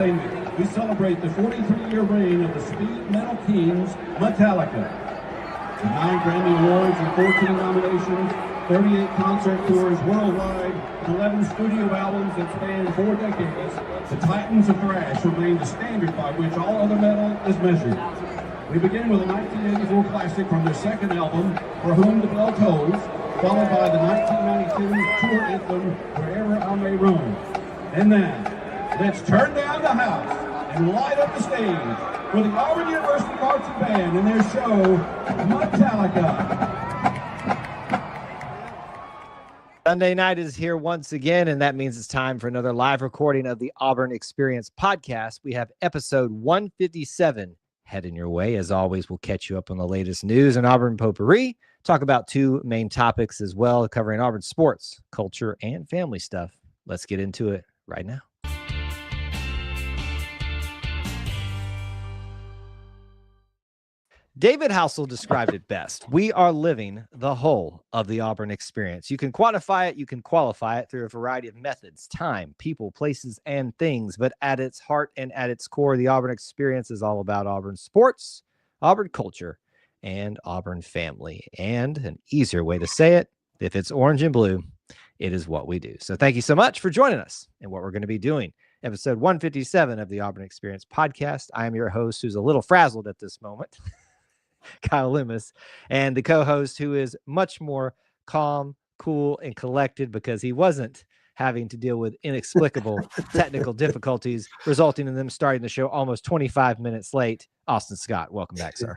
We celebrate the 43-year reign of the speed metal kings, Metallica. With 9 Grammy Awards and 14 nominations, 38 concert tours worldwide, and 11 studio albums that span 4 decades, the Titans of Thrash remain the standard by which all other metal is measured. We begin with a 1984 classic from their second album, For Whom the Bell Tolls, followed by the 1992 tour anthem, Wherever I May Roam. And now, let's turn down the house and light up the stage for the Auburn University Marching Band and their show, Metallica. Sunday night is here once again, and that means it's time for another live recording of the Auburn Experience podcast. We have episode 157 heading your way. As always, we'll catch you up on the latest news and Auburn potpourri, talk about 2 main topics as well, covering Auburn sports, culture, and family stuff. Let's get into it right now. David Housel described it best. We are living the whole of the Auburn experience. You can quantify it, you can qualify it through a variety of methods, time, people, places, and things. But at its heart and at its core, the Auburn experience is all about Auburn sports, Auburn culture, and Auburn family. And an easier way to say it, if it's orange and blue, it is what we do. So thank you so much for joining us and what we're going to be doing. Episode 157 of the Auburn Experience podcast. I am your host, who's a little frazzled at this moment, Kyle Loomis, and the co-host who is much more calm, cool, and collected because he wasn't having to deal with inexplicable technical difficulties, resulting in them starting the show almost 25 minutes late. Austin Scott, welcome back, sir.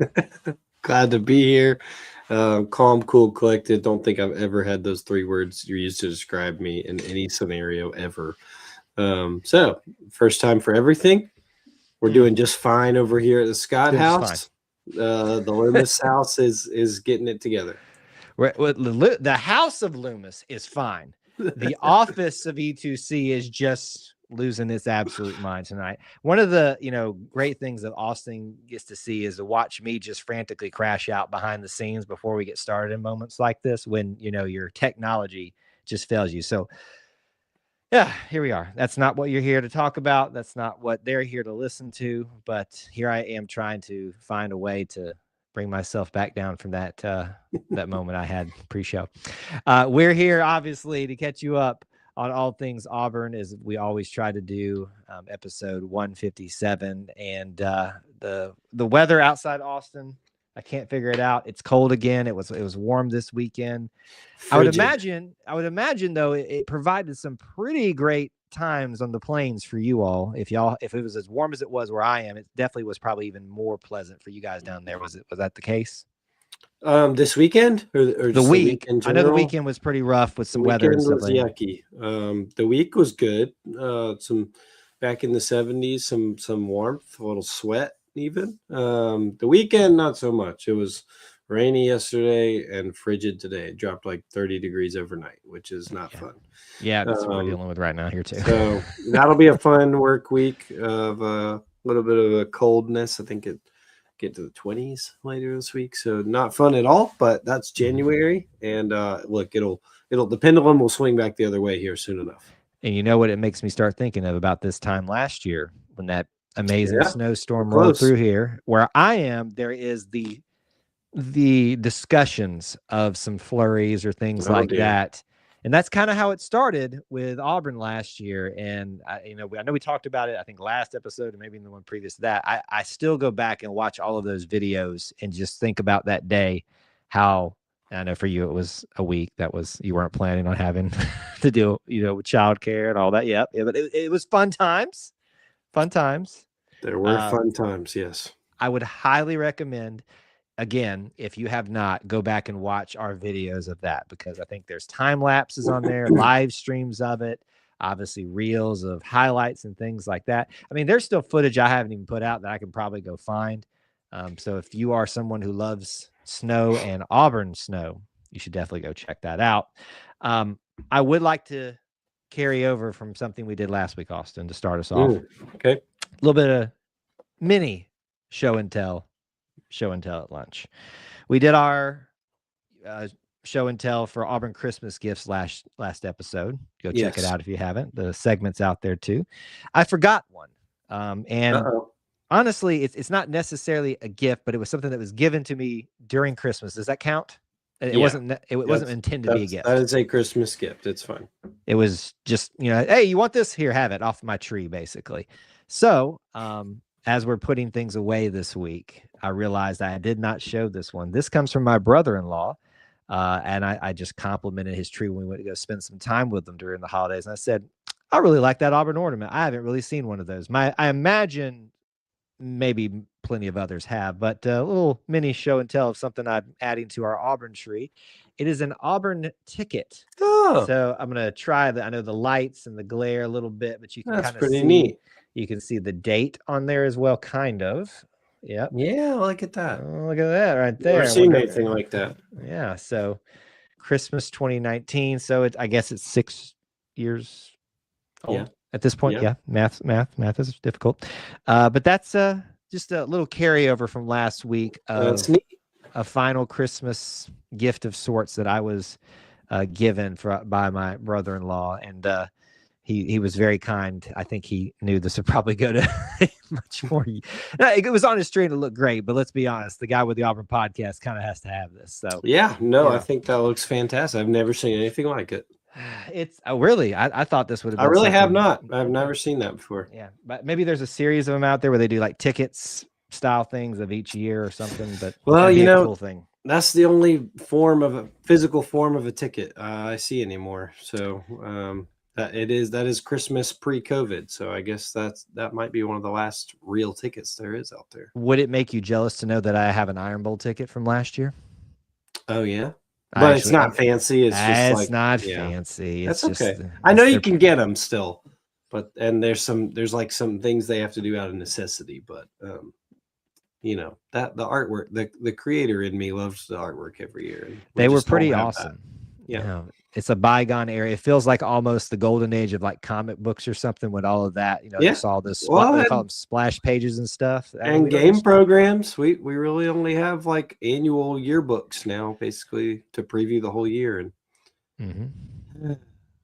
Glad to be here. Calm, cool, collected. Don't think I've ever had those 3 words you used to describe me in any scenario ever. So first time for everything. We're doing just fine over here at the Scott house. The Loomis house is getting it together. The house of Loomis is fine. The office of E2C is just losing its absolute mind tonight. One of the great things that Austin gets to see is to watch me just frantically crash out behind the scenes before we get started in moments like this when your technology just fails you. So yeah, here we are. That's not what you're here to talk about. That's not what they're here to listen to. But here I am trying to find a way to bring myself back down from that that moment I had pre-show. We're here, obviously, to catch you up on all things Auburn, as we always try to do. Episode 157, and the weather outside Austin, I can't figure it out. It's cold again. It was warm this weekend. Frigid. I would imagine though, it provided some pretty great times on the plains for you all. If it was as warm as it was where I am, it definitely was probably even more pleasant for you guys down there. Was that the case? This weekend or the week? I know the weekend was pretty rough with some weather and stuff. Was yucky. The week was good. Some back in the 70s, some warmth, a little sweat even. The weekend, not so much. It was rainy yesterday and frigid today. It dropped like 30 degrees overnight, which is not fun. Yeah, that's what we're dealing with right now here too. So that'll be a fun work week of a little bit of a coldness. I think it get to the 20s later this week. So not fun at all, but that's January. And look, the pendulum will swing back the other way here soon enough. And you know what it makes me start thinking of about this time last year when that amazing snowstorm rolled through here. Where I am, there is the discussions of some flurries or things that. And that's kind of how it started with Auburn last year. And I know we talked about it, I think last episode and maybe in the one previous to that. I still go back and watch all of those videos and just think about that day, how, I know for you, it was a week you weren't planning on having to deal, with childcare and all that. Yep. Yeah, but it was fun times. There were fun times. Yes. I would highly recommend, again, if you have not, go back and watch our videos of that, because I think there's time lapses on there, live streams of it, obviously reels of highlights and things like that. I mean, there's still footage I haven't even put out that I can probably go find. So if you are someone who loves snow and Auburn snow, you should definitely go check that out. I would like to carry over from something we did last week, Austin, to start us off. Okay. A little bit of mini show and tell at lunch. We did our show and tell for Auburn Christmas gifts last episode. Go check it out if you haven't. The segment's out there too. I forgot one. And honestly, it's not necessarily a gift, but it was something that was given to me during Christmas. Does that count? It wasn't intended to be a gift. That is a Christmas gift. It's fine. It was just, hey, you want this? Here, have it, off my tree, basically. So, as we're putting things away this week, I realized I did not show this one. This comes from my brother-in-law, and I just complimented his tree when we went to go spend some time with them during the holidays. And I said, I really like that Auburn ornament. I haven't really seen one of those. I imagine maybe plenty of others have, but a little mini show and tell of something I'm adding to our Auburn tree. It is an Auburn ticket. Oh, so I'm gonna try I know the lights and the glare a little bit, but you can that's kind of pretty see. neat. You can see the date on there as well, kind of. Yep. Yeah, look at that. Oh, look at that right there. Never seen anything like that. Yeah. So Christmas 2019. So I guess it's 6 years old at this point. Yeah. Math is difficult. But that's just a little carryover from last week of That's neat. A final Christmas gift of sorts that I was given by my brother-in-law, and he was very kind. I think he knew this would probably go to much more. It was on his tree and it looked great, but let's be honest, the guy with the Auburn podcast kind of has to have this. So I think that looks fantastic. I've never seen anything like it. It's really, I thought this would have been I really something. have not. I've never seen that before. Yeah, but maybe there's a series of them out there where they do like tickets style things of each year or something. But well, a cool thing. That's the only physical form of a ticket I see anymore. So that is Christmas pre-COVID. So I guess that might be one of the last real tickets there is out there. Would it make you jealous to know that I have an Iron Bowl ticket from last year? Oh yeah. But it's not fancy. It's just it's not fancy. That's it's okay. Just, I know you can get them still, and there's like some things they have to do out of necessity. But that the artwork, the creator in me loves the artwork every year. They were pretty awesome. Yeah. It's a bygone era. It feels like almost the golden age of like comic books or something with all of that. There's all this they call them splash pages and stuff. And game programs. We really only have like annual yearbooks now, basically, to preview the whole year. And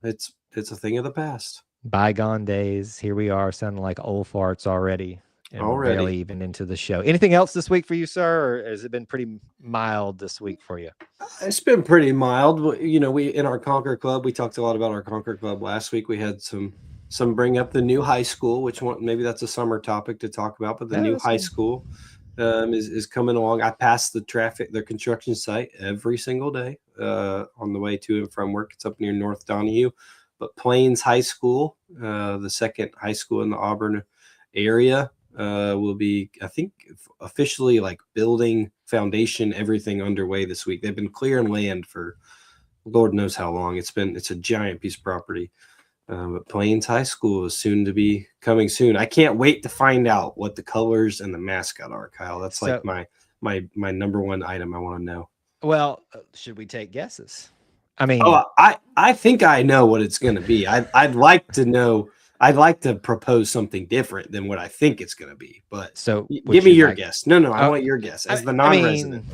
it's a thing of the past. Bygone days. Here we are, sounding like old farts already. And we're barely even into the show. Anything else this week for you, sir? Or has it been pretty mild this week for you? It's been pretty mild. We in our Conquer Club, we talked a lot about our Conquer Club last week. We had some bring up the new high school, maybe that's a summer topic to talk about. But the new high school is coming along. I pass the construction site every single day on the way to and from work. It's up near North Donahue. But Plains High School, the second high school in the Auburn area, will be, I think, officially like building foundation, everything underway this week. They've been clearing land for Lord knows how long. It's a giant piece of property. But Plains High School is soon to be coming soon. I can't wait to find out what the colors and the mascot are, Kyle. That's like my number one item I want to know. Well, should we take guesses? I mean, I think I know what it's going to be. I'd like to know. I'd like to propose something different than what I think it's going to be. But so give me your guess. No, I want your guess as the non-resident.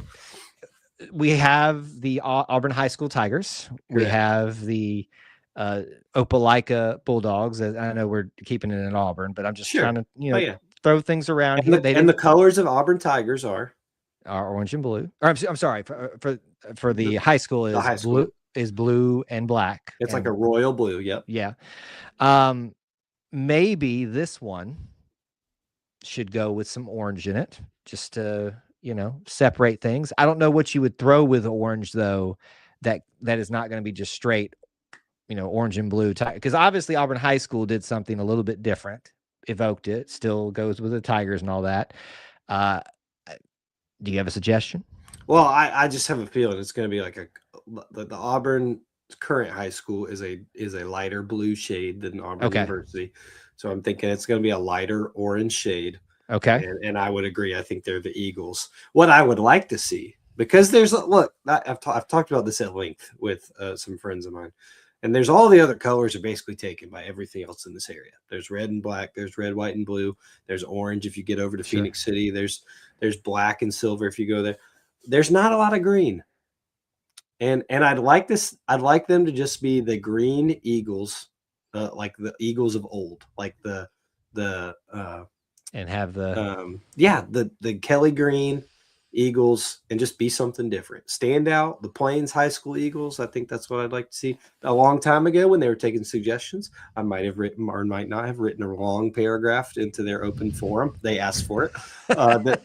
We have the Auburn High School Tigers. We have the Opelika Bulldogs. I know we're keeping it in Auburn, but I'm just trying to throw things around and here. The colors of Auburn Tigers are orange and blue. Or I'm sorry for the high school is blue and black. It's like a royal blue. Yep. Yeah. Maybe this one should go with some orange in it, just to separate things. I don't know what you would throw with orange though. That is not going to be just straight, orange and blue. Because obviously Auburn High School did something a little bit different, evoked it. Still goes with the Tigers and all that. Do you have a suggestion? Well, I just have a feeling it's going to be like the Auburn current high school is a lighter blue shade than Auburn University. So I'm thinking it's going to be a lighter orange shade. Okay. And I would agree. I think they're the Eagles. What I would like to see, because I've talked about this at length with some friends of mine, and there's all the other colors are basically taken by everything else in this area. There's red and black. There's red, white, and blue. There's orange if you get over to Phoenix City. There's black and silver if you go there. There's not a lot of green. And I'd like them to just be the green Eagles, like the Eagles of old, like the and have the Kelly Green Eagles and just be something different. Stand out. The Plains High School Eagles. I think that's what I'd like to see. A long time ago when they were taking suggestions, I might have written or might not have written a long paragraph into their open forum. They asked for it. That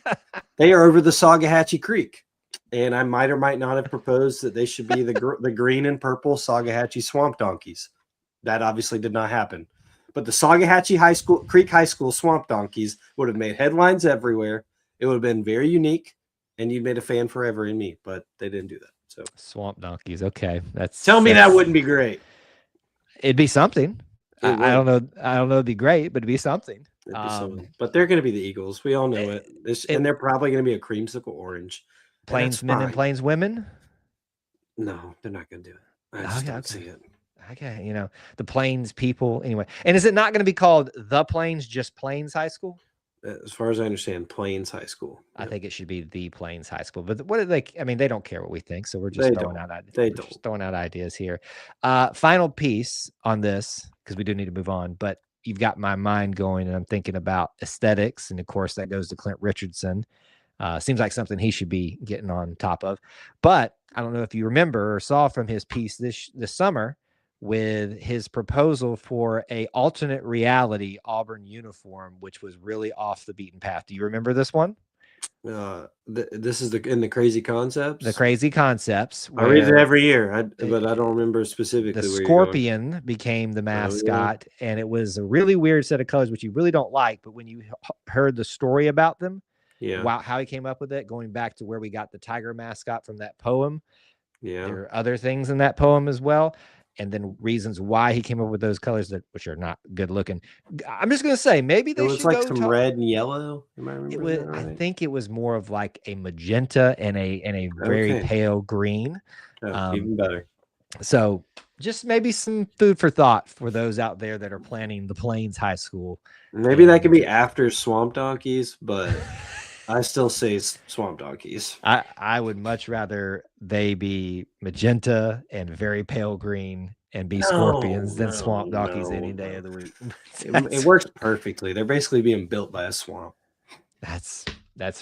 they are over the Saugahatchee Creek. And I might or might not have proposed that they should be the green and purple Saugahatchee Swamp Donkeys. That obviously did not happen. But the Saugahatchee Creek High School Swamp Donkeys would have made headlines everywhere. It would have been very unique. And you made a fan forever in me, but they didn't do that. So Swamp Donkeys. Okay, tell me that wouldn't be great. It'd be something. I don't know. I don't know. It'd be great, but it'd be something. But they're going to be the Eagles. We all know it. And they're probably going to be a creamsicle orange. Plainsmen and Plainswomen. No, they're not going to do it. I just don't see it. Okay, the Plains people. Anyway, and is it not going to be called the Plains, just Plains High School? As far as I understand, Plains High School. I think it should be the Plains High School. But what are they? I mean, they don't care what we think, so we're just throwing out ideas here. Final piece on this, because we do need to move on. But you've got my mind going, and I'm thinking about aesthetics, and of course that goes to Clint Richardson. Seems like something he should be getting on top of. But I don't know if you remember or saw from his piece this summer, with his proposal for a alternate reality Auburn uniform, which was really off the beaten path. Do you remember this one? This is in the Crazy Concepts. The Crazy Concepts. I read it every year, but I don't remember specifically. The scorpion became the mascot, and it was a really weird set of colors, which you really don't like. But when you heard the story about them, how he came up with it, going back to where we got the tiger mascot from that poem. Yeah, there are other things in that poem as well. And then reasons why he came up with those colors which are not good looking. I'm just going to say, maybe they should go some red and yellow. Am I remembering that right? I think it was more of like a magenta and a very pale green. Even better. So just maybe some food for thought for those out there that are planning the Plains High School. Maybe that could be after Swamp Donkeys, but I still say Swamp Donkeys. I would much rather they be magenta and very pale green and be scorpions than Swamp Donkeys any day of the week. It works perfectly. They're basically being built by a swamp. That's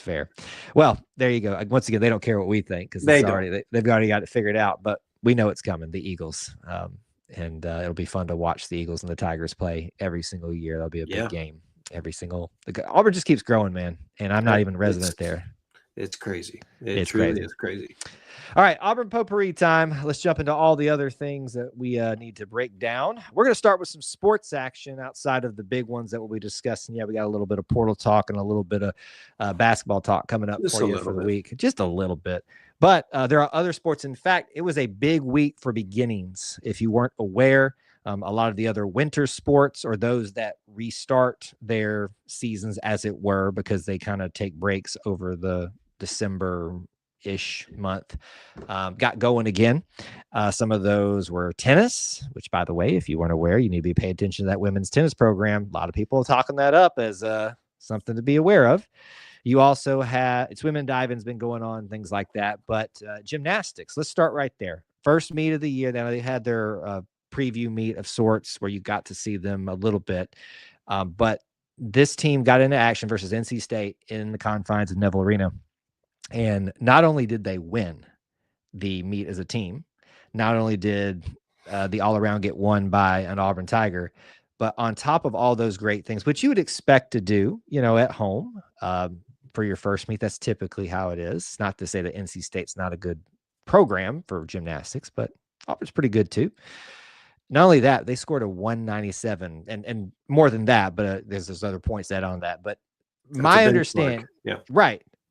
fair. Well, there you go. Once again, they don't care what we think because they've already got it figured out. But we know it's coming. The Eagles, and it'll be fun to watch the Eagles and the Tigers play every single year. That'll be a big game. Auburn just keeps growing, man, and I'm not even resident there. It's crazy. It's crazy. All right, Auburn potpourri time. Let's jump into all the other things that we need to break down. We're going to start with some sports action outside of the big ones that we'll be discussing. Yeah, we got a little bit of portal talk and a little bit of basketball talk coming up for you for the week. Just a little bit. But there are other sports. In fact, it was a big week for beginnings. If you weren't aware, a lot of the other winter sports or those that restart their seasons, as it were, because they kind of take breaks over the December-ish month, got going again. Some of those were tennis, which, by the way, if you weren't aware, you need to be paying attention to that women's tennis program. A lot of people are talking that up as something to be aware of. You also have swimming, diving's been going on, things like that. But gymnastics, let's start right there. First meet of the year. Now they had their preview meet of sorts where you got to see them a little bit. But this team got into action versus NC State in the confines of Neville Arena. And not only did they win the meet as a team, not only did the all-around get won by an Auburn Tiger, but on top of all those great things, which you would expect to do, at home for your first meet, that's typically how it is. Not to say that NC State's not a good program for gymnastics, but Auburn's pretty good too. Not only that, they scored a 197 and more than that, but there's those other points that on that. But my understanding,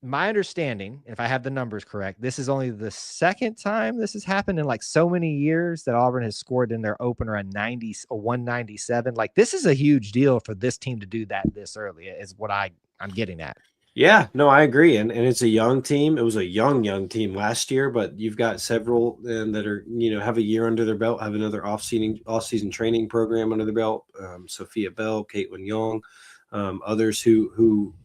my understanding, if I have the numbers correct, this is only the second time this has happened in like so many years that Auburn has scored in their opener a 197. Like, this is a huge deal for this team to do that this early, is what I'm getting at. Yeah, no, I agree. And it's a young team. It was a young team last year, but you've got several that are, have a year under their belt, have another off-season training program under their belt. Sophia Bell, Caitlin Young, others who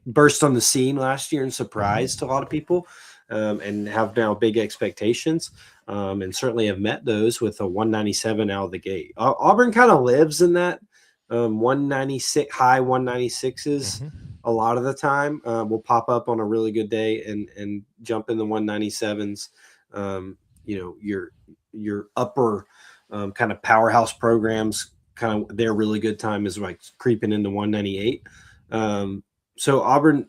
burst on the scene last year and surprised a lot of people, and have now big expectations, and certainly have met those with a 197 out of the gate. Auburn kind of lives in that 196 high 196s a lot of the time. Will pop up on a really good day and jump in the 197s. Your upper kind of powerhouse programs, kind of their really good time is like creeping into 198. So Auburn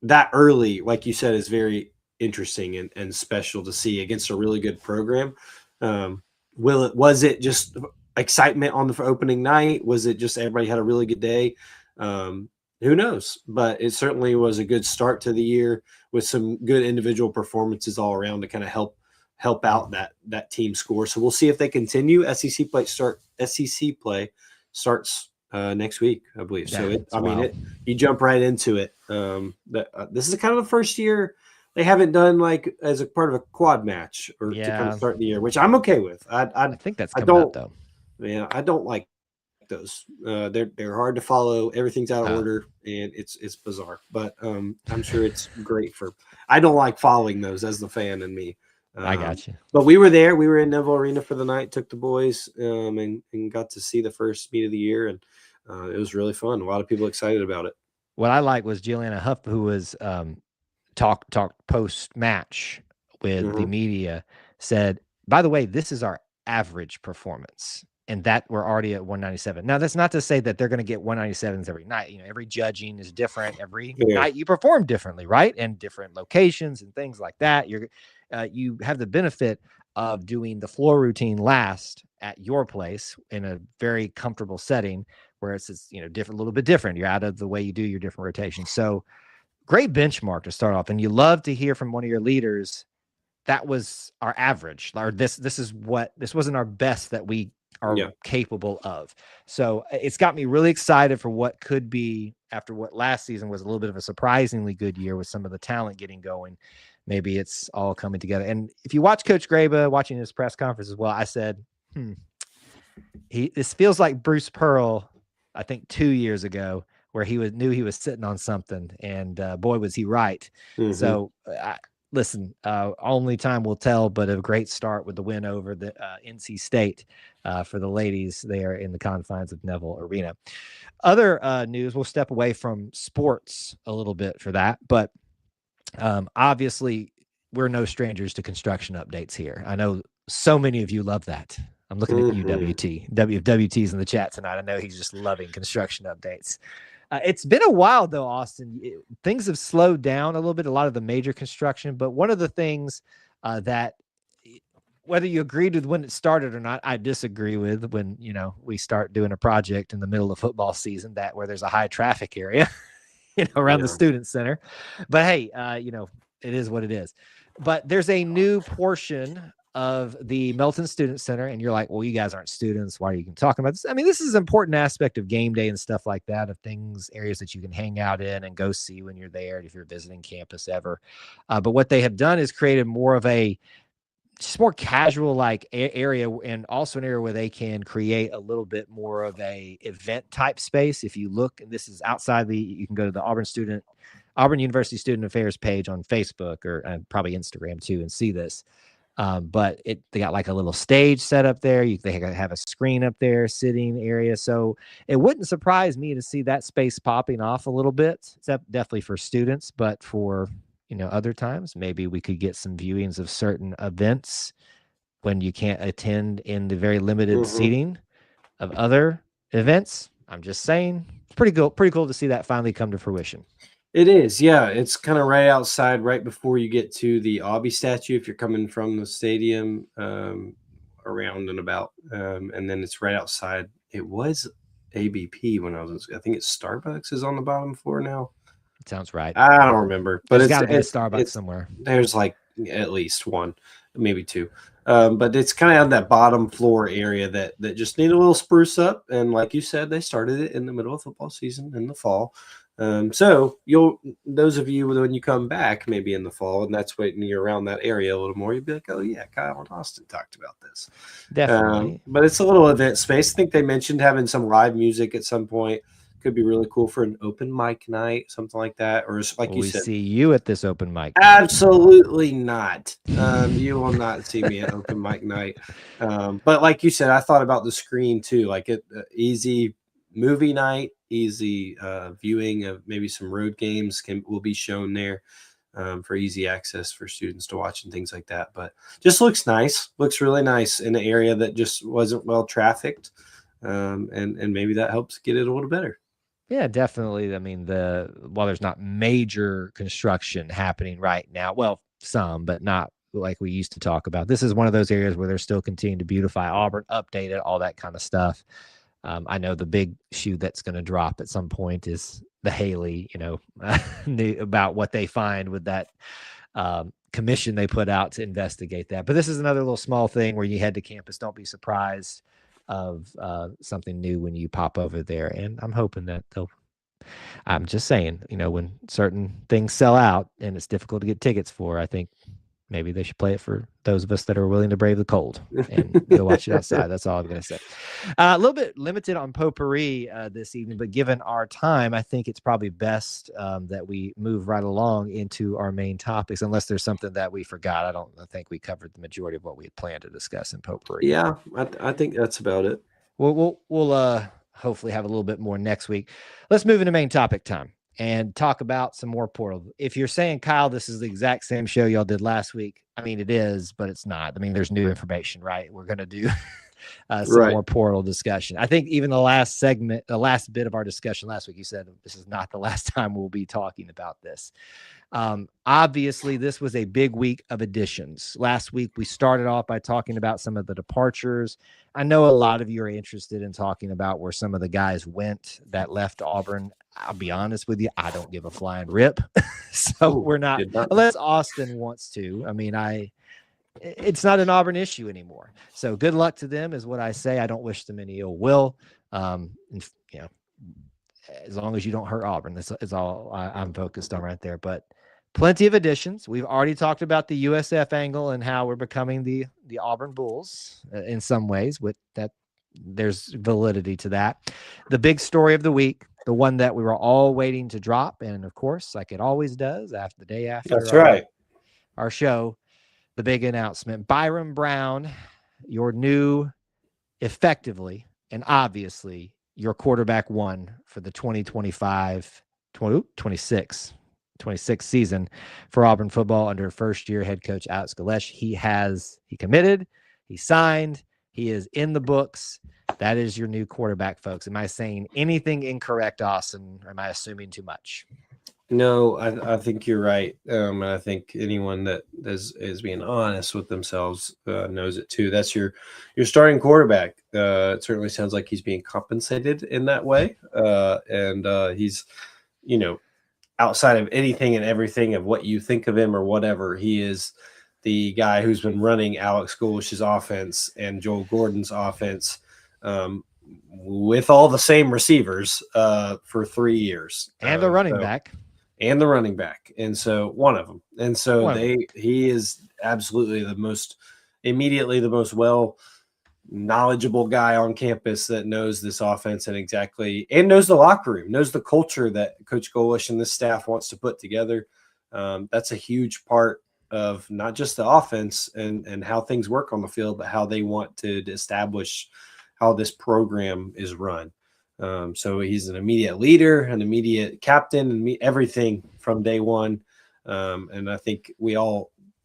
that early, like you said, is very interesting and special to see against a really good program. Was it just excitement on the opening night? Was it just everybody had a really good day? Who knows? But it certainly was a good start to the year with some good individual performances all around to kind of help out that team score. So we'll see if they continue. SEC play starts next week, I believe. Yeah, so you jump right into it. This is kind of the first year they haven't done like as a part of a quad match or to kind of start the year, which I'm okay with. I think that's coming up though. Yeah, I don't like those. They're hard to follow. Everything's out of order, and it's bizarre. But I'm sure it's great for. I don't like following those as the fan in me. I got you. But we were there. We were in Neville Arena for the night. Took the boys and got to see the first meet of the year, and it was really fun. A lot of people excited about it. What I like was Juliana Huff, who was talked post match with the media, said, "By the way, this is our average performance." And that we're already at 197. Now, that's not to say that they're going to get 197s every night. You know, every judging is different. Every night you perform differently, right? And different locations and things like that. You have the benefit of doing the floor routine last at your place in a very comfortable setting, where it's different, a little bit different. You're out of the way you do your different rotations. So, great benchmark to start off. And you love to hear from one of your leaders. That was our average, or this wasn't our best that we are capable of. So it's got me really excited for what could be after what last season was a little bit of a surprisingly good year with some of the talent getting going. Maybe it's all coming together. And if you watch Coach Graba watching his press conference as well, I said, this feels like Bruce Pearl, I think 2 years ago, where knew he was sitting on something, and boy, was he right. So listen, only time will tell, but a great start with the win over the NC State for the ladies there in the confines of Neville Arena. Other news, we'll step away from sports a little bit for that, but obviously we're no strangers to construction updates here. I know so many of you love that. I'm looking at you, WT. WT's in the chat tonight. I know he's just loving construction updates. It's been a while, though, Austin. Things have slowed down a little bit, a lot of the major construction. But one of the things that, whether you agreed with when it started or not, I disagree with when, we start doing a project in the middle of football season where there's a high traffic area, around the student center. But hey, it is what it is. But there's a new portion of the Melton Student Center, and you're like, well, you guys aren't students. Why are you even talking about this? I mean, this is an important aspect of game day and stuff like that, of areas that you can hang out in and go see when you're there, if you're visiting campus ever. But what they have done is created more of just more casual like area, and also an area where they can create a little bit more of a event type space. If you look, and this is outside you can go to the Auburn University Student Affairs page on Facebook or probably Instagram too, and see this. But they got like a little stage set up there. They have a screen up there, sitting area. So it wouldn't surprise me to see that space popping off a little bit. It's definitely for students, but for, other times, maybe we could get some viewings of certain events when you can't attend in the very limited seating of other events. I'm just saying, it's pretty cool to see that finally come to fruition. It is, yeah. It's kind of right outside, right before you get to the Aubie statue, if you're coming from the stadium, around and about. And then it's right outside. It was ABP when I think it's Starbucks is on the bottom floor now. It sounds right. I don't remember, but there's got to be a Starbucks somewhere. There's like at least one, maybe two. But it's kind of on that bottom floor area that just need a little spruce up. And like you said, they started it in the middle of football season in the fall. So those of you, when you come back, maybe in the fall, and that's when you're around that area a little more, you'd be like, oh yeah, Kyle and Austin talked about this. Definitely. But it's a little event space. I think they mentioned having some live music at some point. Could be really cool for an open mic night, something like that. Or like you said, we see you at this open mic. Absolutely not. You will not see me at open mic night. But like you said, I thought about the screen too, like easy movie night, easy viewing of maybe some road games will be shown there for easy access for students to watch and things like that. But just looks nice, looks really nice in an area that just wasn't well trafficked, and maybe that helps get it a little better. Yeah, definitely. I mean, while there's not major construction happening right now, well, some, but not like we used to talk about. This is one of those areas where they're still continuing to beautify Auburn, update it, all that kind of stuff. I know the big shoe that's going to drop at some point is the Haley, about what they find with that commission they put out to investigate that. But this is another little small thing where you head to campus. Don't be surprised of something new when you pop over there. And I'm hoping that I'm just saying, when certain things sell out and it's difficult to get tickets for, I think maybe they should play it for those of us that are willing to brave the cold and go watch it outside. That's all I'm going to say. A little bit limited on potpourri this evening, but given our time, I think it's probably best that we move right along into our main topics, unless there's something that we forgot. I think we covered the majority of what we had planned to discuss in potpourri. Yeah, I think that's about it. We'll hopefully have a little bit more next week. Let's move into main topic time and talk about some more portal. If you're saying, Kyle, this is the exact same show y'all did last week, I mean, it is, but it's not. I mean, there's new information, right? We're going to do some more portal discussion. I think even the last bit of our discussion last week, you said this is not the last time we'll be talking about this. Obviously, this was a big week of additions. Last week, we started off by talking about some of the departures. I know a lot of you are interested in talking about where some of the guys went that left Auburn. I'll be honest with you, I don't give a flying rip. So we're not, unless Austin wants to. I mean, it's not an Auburn issue anymore. So good luck to them is what I say. I don't wish them any ill will. And, as long as you don't hurt Auburn, that's all I'm focused on right there. But plenty of additions. We've already talked about the USF angle and how we're becoming the Auburn Bulls in some ways. With that, there's validity to that. The big story of the week, the one that we were all waiting to drop, and of course, like it always does, after the day after. That's right. Our show, the big announcement: Byron Brown, your new, effectively and obviously, your quarterback one for the 26 season for Auburn football under first-year head coach Alex Galesh. He committed, he signed, he is in the books. That is your new quarterback, folks. Am I saying anything incorrect, Austin? Or am I assuming too much? No, I think you're right. And I think anyone that is being honest with themselves knows it too. That's your starting quarterback. It certainly sounds like he's being compensated in that way. And he's, outside of anything and everything of what you think of him or whatever, he is the guy who's been running Alex Golesh's offense and Joel Gordon's offense with all the same receivers for 3 years. And the running back. And the running back. And so one of them. And so he is absolutely the most knowledgeable guy on campus that knows this offense and knows the locker room, knows the culture that Coach Golesh and this staff wants to put together. That's a huge part of not just the offense and how things work on the field, but how they want to establish how this program is run. So he's an immediate leader, an immediate captain, and everything from day one. And I think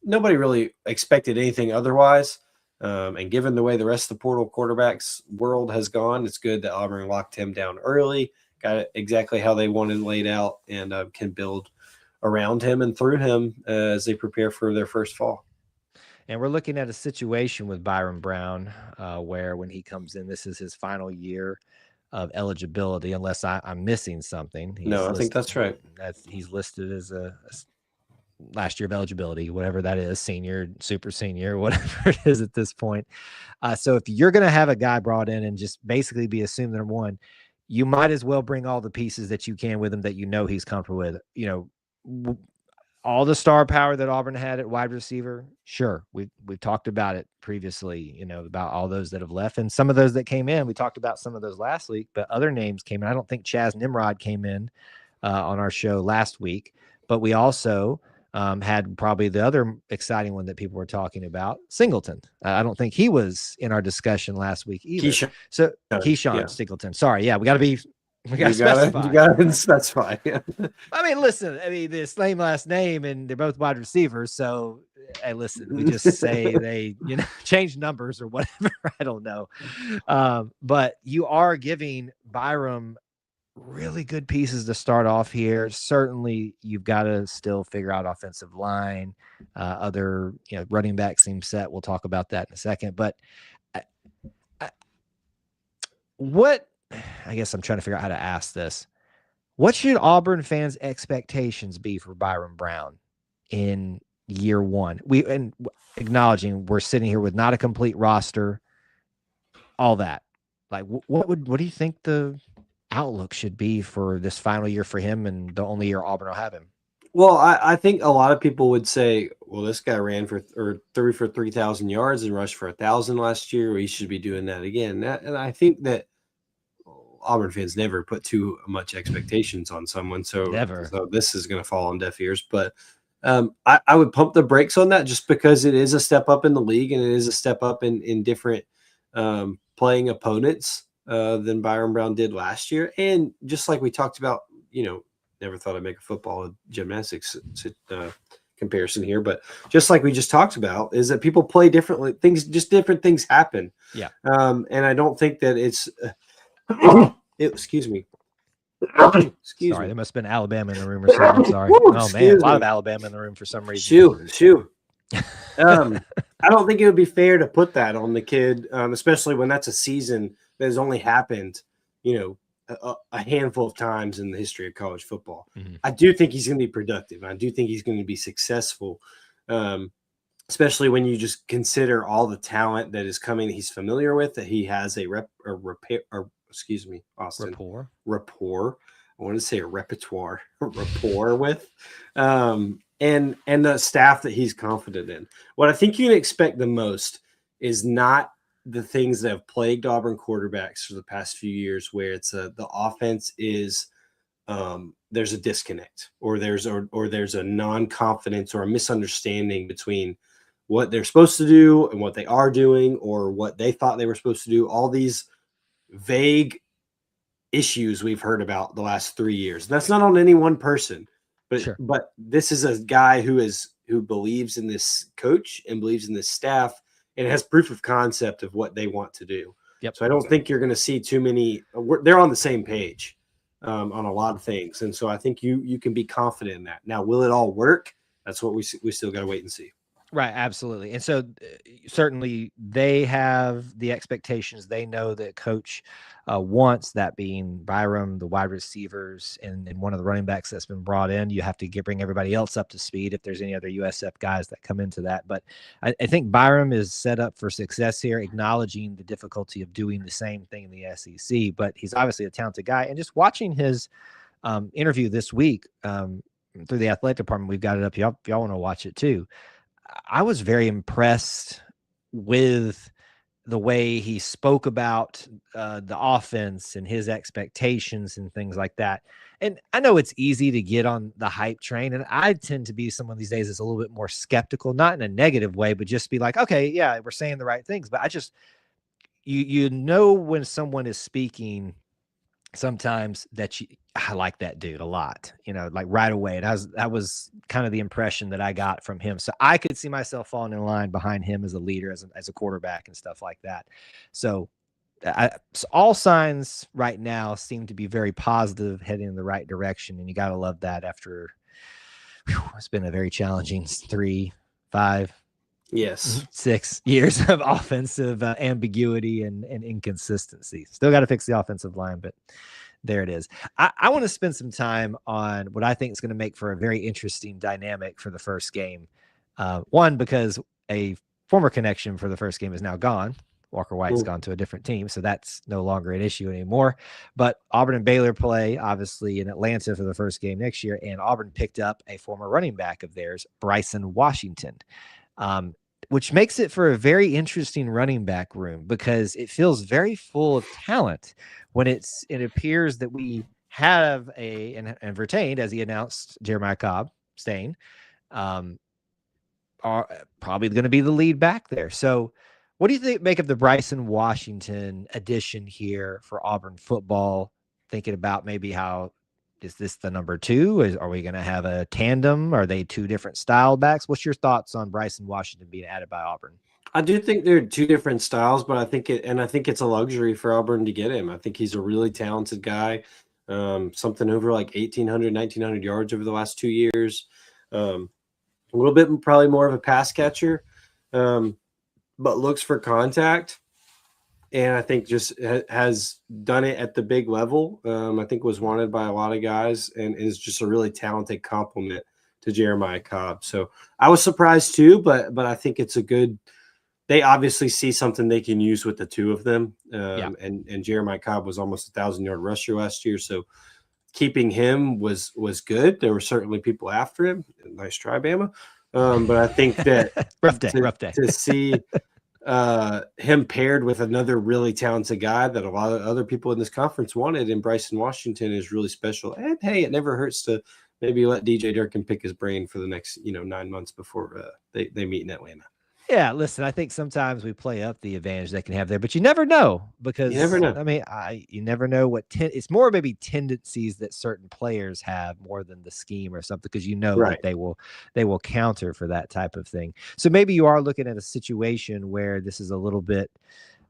nobody really expected anything otherwise. And given the way the rest of the portal quarterbacks world has gone, it's good that Auburn locked him down early, got it exactly how they wanted laid out, and can build around him and through him as they prepare for their first fall. And we're looking at a situation with Byron Brown where when he comes in, this is his final year of eligibility, unless I'm missing something. I think that's right. He's listed as a last year of eligibility, whatever that is, senior, super senior, whatever it is at this point. So if you're going to have a guy brought in and just basically be assumed number one, you might as well bring all the pieces that you can with him that he's comfortable with. All the star power that Auburn had at wide receiver, sure. We've talked about it previously, about all those that have left. And some of those that came in, we talked about some of those last week, but other names came in. I don't think Chaz Nimrod came in on our show last week, but we also had probably the other exciting one that people were talking about, Singleton. I don't think he was in our discussion last week either. Keyshawn Singleton. Sorry, yeah, we got to specify. You gotta specify. I mean, listen, the same last name, and they're both wide receivers. So, hey, listen, we just say they, change numbers or whatever. I don't know. But you are giving Byram really good pieces to start off here. Certainly, you've got to still figure out offensive line. Other, running back seem set. We'll talk about that in a second. But I guess I'm trying to figure out how to ask this. What should Auburn fans' expectations be for Byram Brown in year one? And acknowledging we're sitting here with not a complete roster, all that. Like, what do you think the outlook should be for this final year for him and the only year Auburn will have him? Well, I think a lot of people would say, well, this guy threw for 3,000 yards and rushed for 1,000 last year. He should be doing that again. And I think that Auburn fans never put too much expectations on someone. So this is going to fall on deaf ears. But I would pump the brakes on that just because it is a step up in the league and it is a step up in different playing opponents than Byram Brown did last year. And just like we talked about, never thought I'd make a football and gymnastics comparison here, but just like we just talked about, is that people play differently. Different things happen. Yeah. And I don't think that it's. Excuse me. Sorry, there must have been Alabama in the room or something. I'm sorry. Oh man, a lot of Alabama in the room for some reason. Shoo. I don't think it would be fair to put that on the kid, especially when that's a season that has only happened, a handful of times in the history of college football. Mm-hmm. I do think he's going to be productive. I do think he's going to be successful, especially when you just consider all the talent that is coming. He's familiar with that. He has rapport. I want to say a repertoire, rapport with, and the staff that he's confident in. What I think you can expect the most is not the things that have plagued Auburn quarterbacks for the past few years, where it's the offense is there's a disconnect or there's a non-confidence or a misunderstanding between what they're supposed to do and what they are doing or what they thought they were supposed to do. All these vague issues we've heard about the last 3 years. That's not on any one person, but sure. But this is a guy who believes in this coach and believes in this staff and has proof of concept of what they want to do. Yep. So I don't think you're going to see too many. They're on the same page on a lot of things, and so I think you can be confident in that. Now, will it all work? That's what we still got to wait and see. Right, absolutely. And so certainly they have the expectations. They know that coach wants, that being Byram, the wide receivers, and one of the running backs that's been brought in. You have to bring everybody else up to speed if there's any other USF guys that come into that. But I think Byram is set up for success here, acknowledging the difficulty of doing the same thing in the SEC. But he's obviously a talented guy. And just watching his interview this week through the athletic department, we've got it up. Y'all want to watch it too. I was very impressed with the way he spoke about the offense and his expectations and things like that. And I know it's easy to get on the hype train. And I tend to be someone these days that's a little bit more skeptical, not in a negative way, but just be like, okay, yeah, we're saying the right things. But I just, you know, when someone is speaking sometimes that I like that dude a lot, like right away. And that was kind of the impression that I got from him. So I could see myself falling in line behind him as a leader, as a quarterback and stuff like that. So all signs right now seem to be very positive, heading in the right direction. And you got to love that after it's been a very challenging 3, 5, 6 years of offensive ambiguity and inconsistency. Still got to fix the offensive line, but there it is. I want to spend some time on what I think is going to make for a very interesting dynamic for the first game. One, because a former connection for the first game is now gone. Walker White's gone to a different team, so that's no longer an issue anymore. But Auburn and Baylor play, obviously, in Atlanta for the first game next year, and Auburn picked up a former running back of theirs, Bryson Washington, which makes it for a very interesting running back room because it feels very full of talent when it appears that we have and retained, as he announced, Jeremiah Cobb staying, are probably going to be the lead back there. So what do you make of the Bryson Washington addition here for Auburn football? Thinking about maybe how is this the number 2? Are we going to have a tandem? Are they 2 different style backs? What's your thoughts on Bryson Washington being added by Auburn? I do think they're 2 different styles, but I think it's a luxury for Auburn to get him. I think he's a really talented guy. Something over like 1,800, 1,900 yards over the last 2 years. A little bit probably more of a pass catcher, but looks for contact. And I think just has done it at the big level. I think was wanted by a lot of guys and is just a really talented complement to Jeremiah Cobb. So I was surprised too, but I think it's a good – they obviously see something they can use with the 2 of them. And Jeremiah Cobb was almost 1,000-yard rusher last year. So keeping him was good. There were certainly people after him. Nice try, Bama. But I think that rough day to see him paired with another really talented guy that a lot of other people in this conference wanted in Bryson Washington is really special. And hey, it never hurts to maybe let DJ Durkin pick his brain for the next 9 months before they meet in Atlanta. Yeah, listen, I think sometimes we play up the advantage they can have there, but you never know because you never know. I mean, you never know what it's more maybe tendencies that certain players have more than the scheme or something because Right. that they will counter for that type of thing. So maybe you are looking at a situation where this is a little bit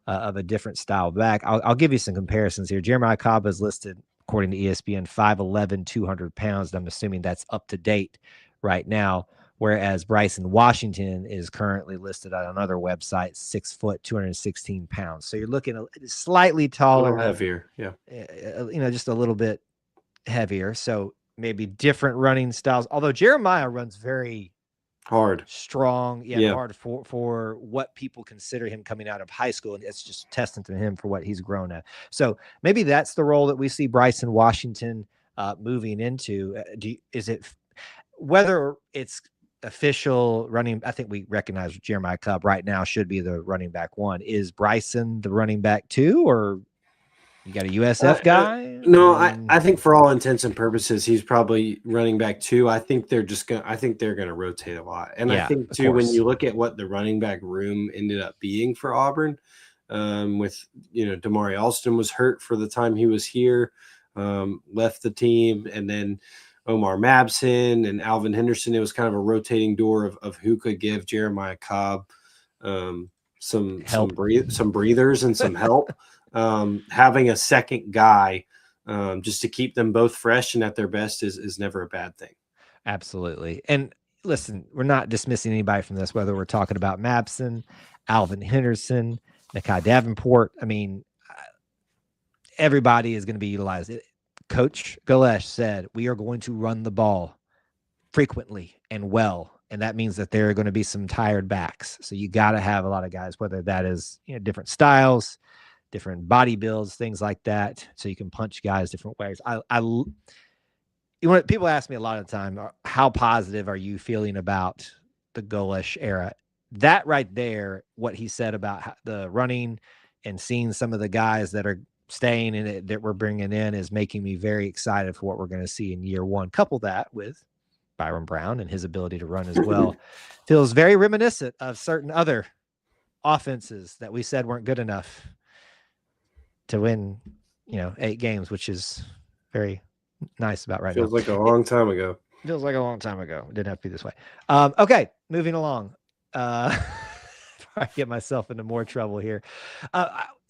of a different style back. I'll give you some comparisons here. Jeremiah Cobb is listed according to ESPN 5'11", 200 pounds. And I'm assuming that's up to date right now. Whereas Bryson Washington is currently listed on another website, 6 foot, 216 pounds. So you're looking slightly taller, a little heavier, yeah. Just a little bit heavier. So maybe different running styles. Although Jeremiah runs very hard, strong, hard for what people consider him coming out of high school, and it's just a testament to him for what he's grown at. So maybe that's the role that we see Bryson Washington moving into. Is it whether it's official running? I think we recognize Jeremiah Cobb right now should be the running back 1. Is Bryson the running back 2, or you got a USF guy? No, I think for all intents and purposes, he's probably running back 2. I think they're gonna rotate a lot, and I think too when you look at what the running back room ended up being for Auburn, with Damari Alston was hurt for the time he was here, left the team, and then Omar Mabson and Alvin Henderson. It was kind of a rotating door of who could give Jeremiah Cobb some breathers and some help. Having a second guy just to keep them both fresh and at their best is never a bad thing. Absolutely. And listen, we're not dismissing anybody from this, whether we're talking about Mabson, Alvin Henderson, Nakai Davenport. I mean, everybody is going to be utilized. Coach Galesh said, we are going to run the ball frequently and well. And that means that there are going to be some tired backs. So you got to have a lot of guys, whether that is different styles, different body builds, things like that. So you can punch guys different ways. People ask me a lot of the time, how positive are you feeling about the Galesh era? That right there, what he said about the running and seeing some of the guys that are staying in it that we're bringing in is making me very excited for what we're going to see in year 1. Couple that with Byron Brown and his ability to run as well. Feels very reminiscent of certain other offenses that we said weren't good enough to win, 8 games, which is very nice about right now. Feels like a long time ago. Feels like a long time ago. It didn't have to be this way. Okay, moving along. I get myself into more trouble here.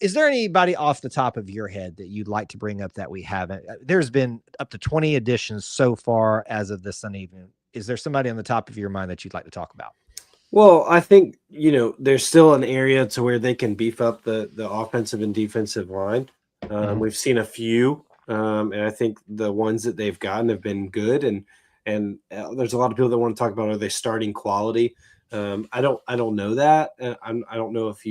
Is there anybody off the top of your head that you'd like to bring up that we haven't? There's been up to 20 editions so far as of this Sunday evening. Is there somebody on the top of your mind that you'd like to talk about? Well, I think, there's still an area to where they can beef up the offensive and defensive line. We've seen a few, and I think the ones that they've gotten have been good. And there's a lot of people that want to talk about, are they starting quality? I don't know that. I don't know if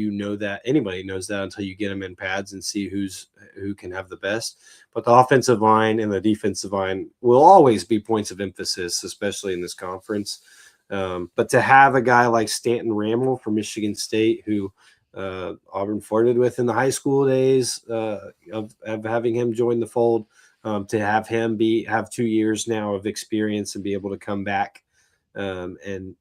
anybody knows that until you get them in pads and see who can have the best. But the offensive line and the defensive line will always be points of emphasis, especially in this conference. But to have a guy like Stanton Ramel from Michigan State, who Auburn flirted with in the high school days of having him join the fold, to have him have 2 years now of experience and be able to come back and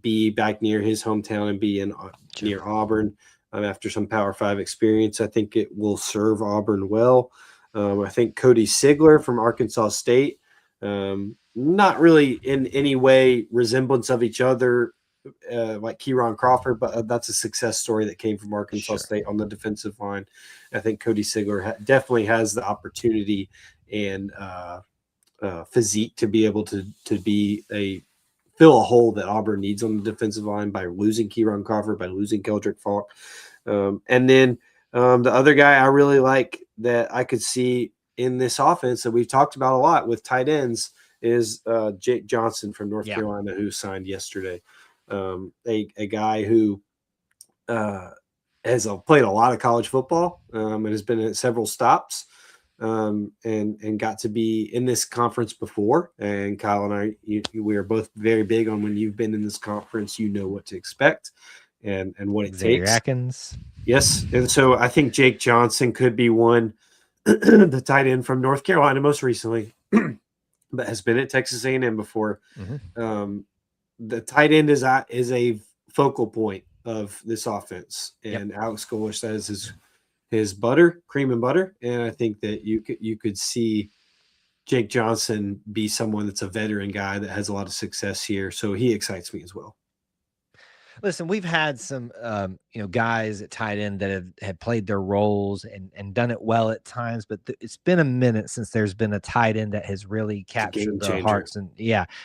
be back near his hometown and be in near Auburn after some Power 5 experience. I think it will serve Auburn well. I think Cody Sigler from Arkansas State, not really in any way resemblance of each other like Kieran Crawford, but that's a success story that came from Arkansas State on the defensive line. I think Cody Sigler definitely has the opportunity and physique to be able to be fill a hole that Auburn needs on the defensive line by losing Kieran Crawford, by losing Keldrick Falk. And then the other guy I really like that I could see in this offense that we've talked about a lot with tight ends is Jake Johnson from North Carolina, who signed yesterday. A guy who has played a lot of college football and has been at several stops and got to be in this conference before. And Kyle and I, we are both very big on when you've been in this conference, you know what to expect and what it takes. Atkins. Yes. And so I think Jake Johnson could be one, the tight end from North Carolina most recently, but has been at Texas A&M before. The tight end is a focal point of this offense. And Alex Golish says his butter, cream and butter. And I think that you could see Jake Johnson be someone that's a veteran guy that has a lot of success here. So he excites me as well. Listen, we've had some, guys at tight end that have played their roles and done it well at times, but it's been a minute since there's been a tight end that has really captured the hearts. And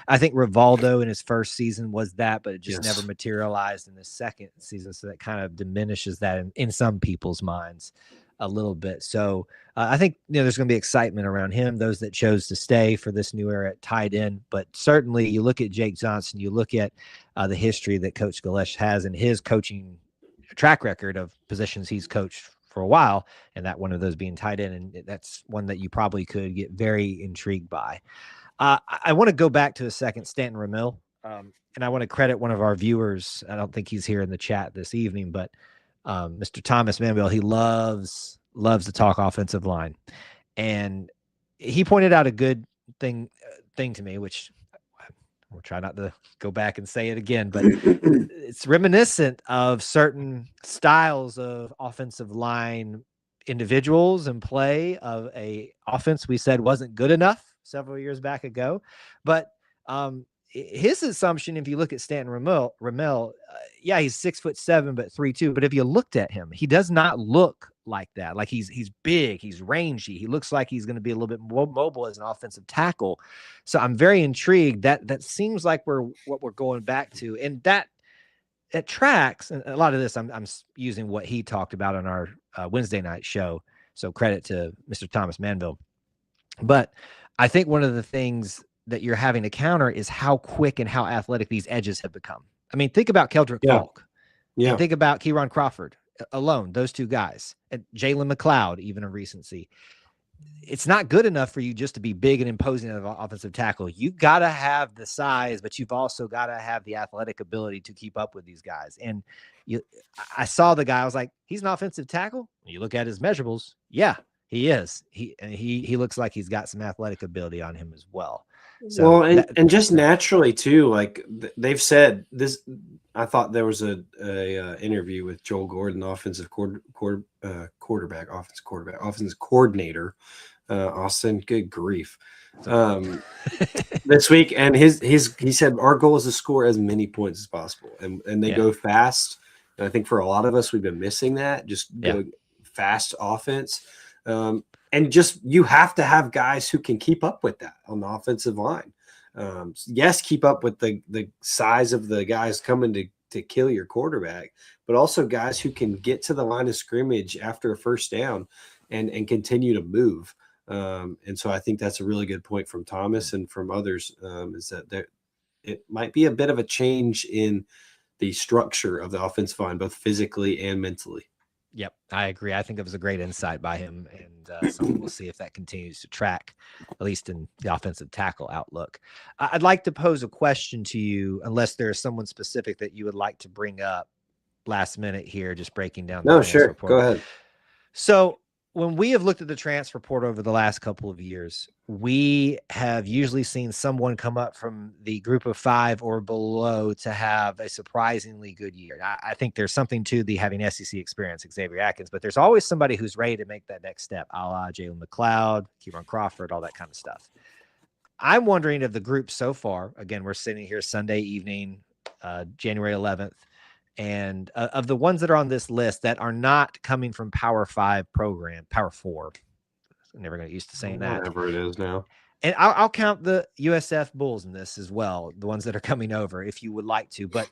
I think Rivaldo in his first season was that, but it just never materialized in his second season. So that kind of diminishes that in some people's minds a little bit. So I think, there's going to be excitement around him, those that chose to stay for this new era at tight end. But certainly you look at Jake Johnson, you look at the history that Coach Galesh has in his coaching track record of positions he's coached for a while, and that one of those being tight end. And that's one that you probably could get very intrigued by. I want to go back to a second, Stanton Ramil. And I want to credit one of our viewers. I don't think he's here in the chat this evening, but Mr. Thomas Manville, he loves to talk offensive line. And he pointed out a good thing to me, which we'll try not to go back and say it again, but it's reminiscent of certain styles of offensive line individuals and play of a offense we said wasn't good enough several years back ago. But his assumption, if you look at Stanton Ramil, he's 6'7", but 3'2". But if you looked at him, he does not look like that. Like he's big, he's rangy. He looks like he's going to be a little bit more mobile as an offensive tackle. So I'm very intrigued. That seems like what we're going back to, and that tracks. And a lot of this, I'm using what he talked about on our Wednesday night show. So credit to Mr. Thomas Manville. But I think one of the things that you're having to counter is how quick and how athletic these edges have become. I mean, think about Keldrick Falk. And think about Kieran Crawford alone, those two guys, and Jalen McLeod, even in recency. It's not good enough for you just to be big and imposing as an offensive tackle. You've got to have the size, but you've also got to have the athletic ability to keep up with these guys. And I saw the guy, I was like, he's an offensive tackle. When you look at his measurables, he is. He looks like he's got some athletic ability on him as well. So, and just naturally too, like they've said this. I thought there was a interview with Joel Gordon, offensive coordinator, Austin. Good grief, this week, and he said our goal is to score as many points as possible, and they go fast. And I think for a lot of us, we've been missing that. Just go fast offense. And just you have to have guys who can keep up with that on the offensive line. Keep up with the size of the guys coming to kill your quarterback, but also guys who can get to the line of scrimmage after a first down and continue to move. And so I think that's a really good point from Thomas and from others, is that it might be a bit of a change in the structure of the offensive line, both physically and mentally. Yep, I agree. I think it was a great insight by him, and so we'll see if that continues to track, at least in the offensive tackle outlook. I'd like to pose a question to you, unless there's someone specific that you would like to bring up last minute here, just breaking down. No, sure. Report. Go ahead. So when we have looked at the transfer portal over the last couple of years, we have usually seen someone come up from the group of 5 or below to have a surprisingly good year. I think there's something to the having SEC experience, Xavier Atkins, but there's always somebody who's ready to make that next step, a la Jalen McLeod, Kieran Crawford, all that kind of stuff. I'm wondering of the group so far, again, we're sitting here Sunday evening, January 11th, and of the ones that are on this list that are not coming from Power 5 program, Power 4, I'm never going to get used to saying that. Whatever it is now. And I'll count the USF Bulls in this as well, the ones that are coming over, if you would like to. But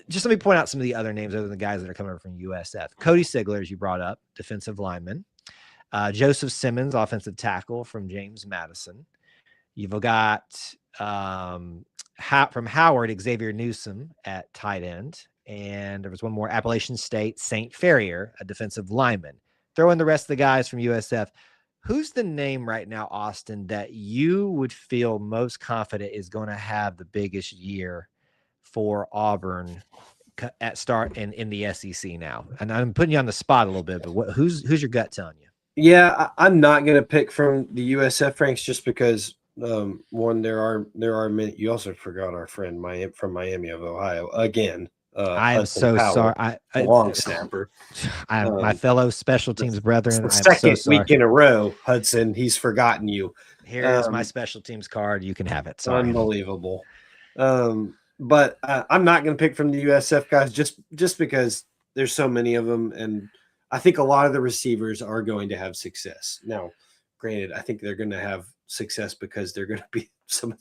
just let me point out some of the other names other than the guys that are coming over from USF. Cody Sigler, as you brought up, defensive lineman. Joseph Simmons, offensive tackle from James Madison. You've got from Howard, Xavier Newsom at tight end. And there was one more, Appalachian State, St. Ferrier, a defensive lineman. Throw in the rest of the guys from USF. Who's the name right now, Austin, that you would feel most confident is going to have the biggest year for Auburn at start in the SEC now? And I'm putting you on the spot a little bit, but who's your gut telling you? Yeah, I'm not going to pick from the USF ranks just because one, there are many. You also forgot our friend from Miami of Ohio again. I am Hudson so Howard, sorry. Long snapper. My fellow special teams brethren. The second week in a row, Hudson, he's forgotten you. Here is my special teams card. You can have it. Sorry. Unbelievable. But I'm not going to pick from the USF guys just because there's so many of them, and I think a lot of the receivers are going to have success. Now, granted, I think they're going to have success because they're going to be some of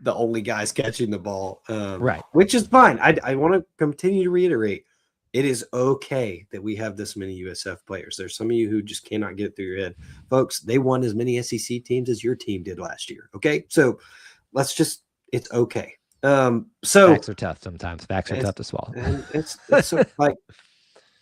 the only guys catching the ball, right? Which is fine. I want to continue to reiterate, it is okay that we have this many USF players. There's some of you who just cannot get it through your head, folks. They won as many SEC teams as your team did last year. Okay, so it's okay. So facts are tough sometimes. Facts are tough to swallow. It's so, like,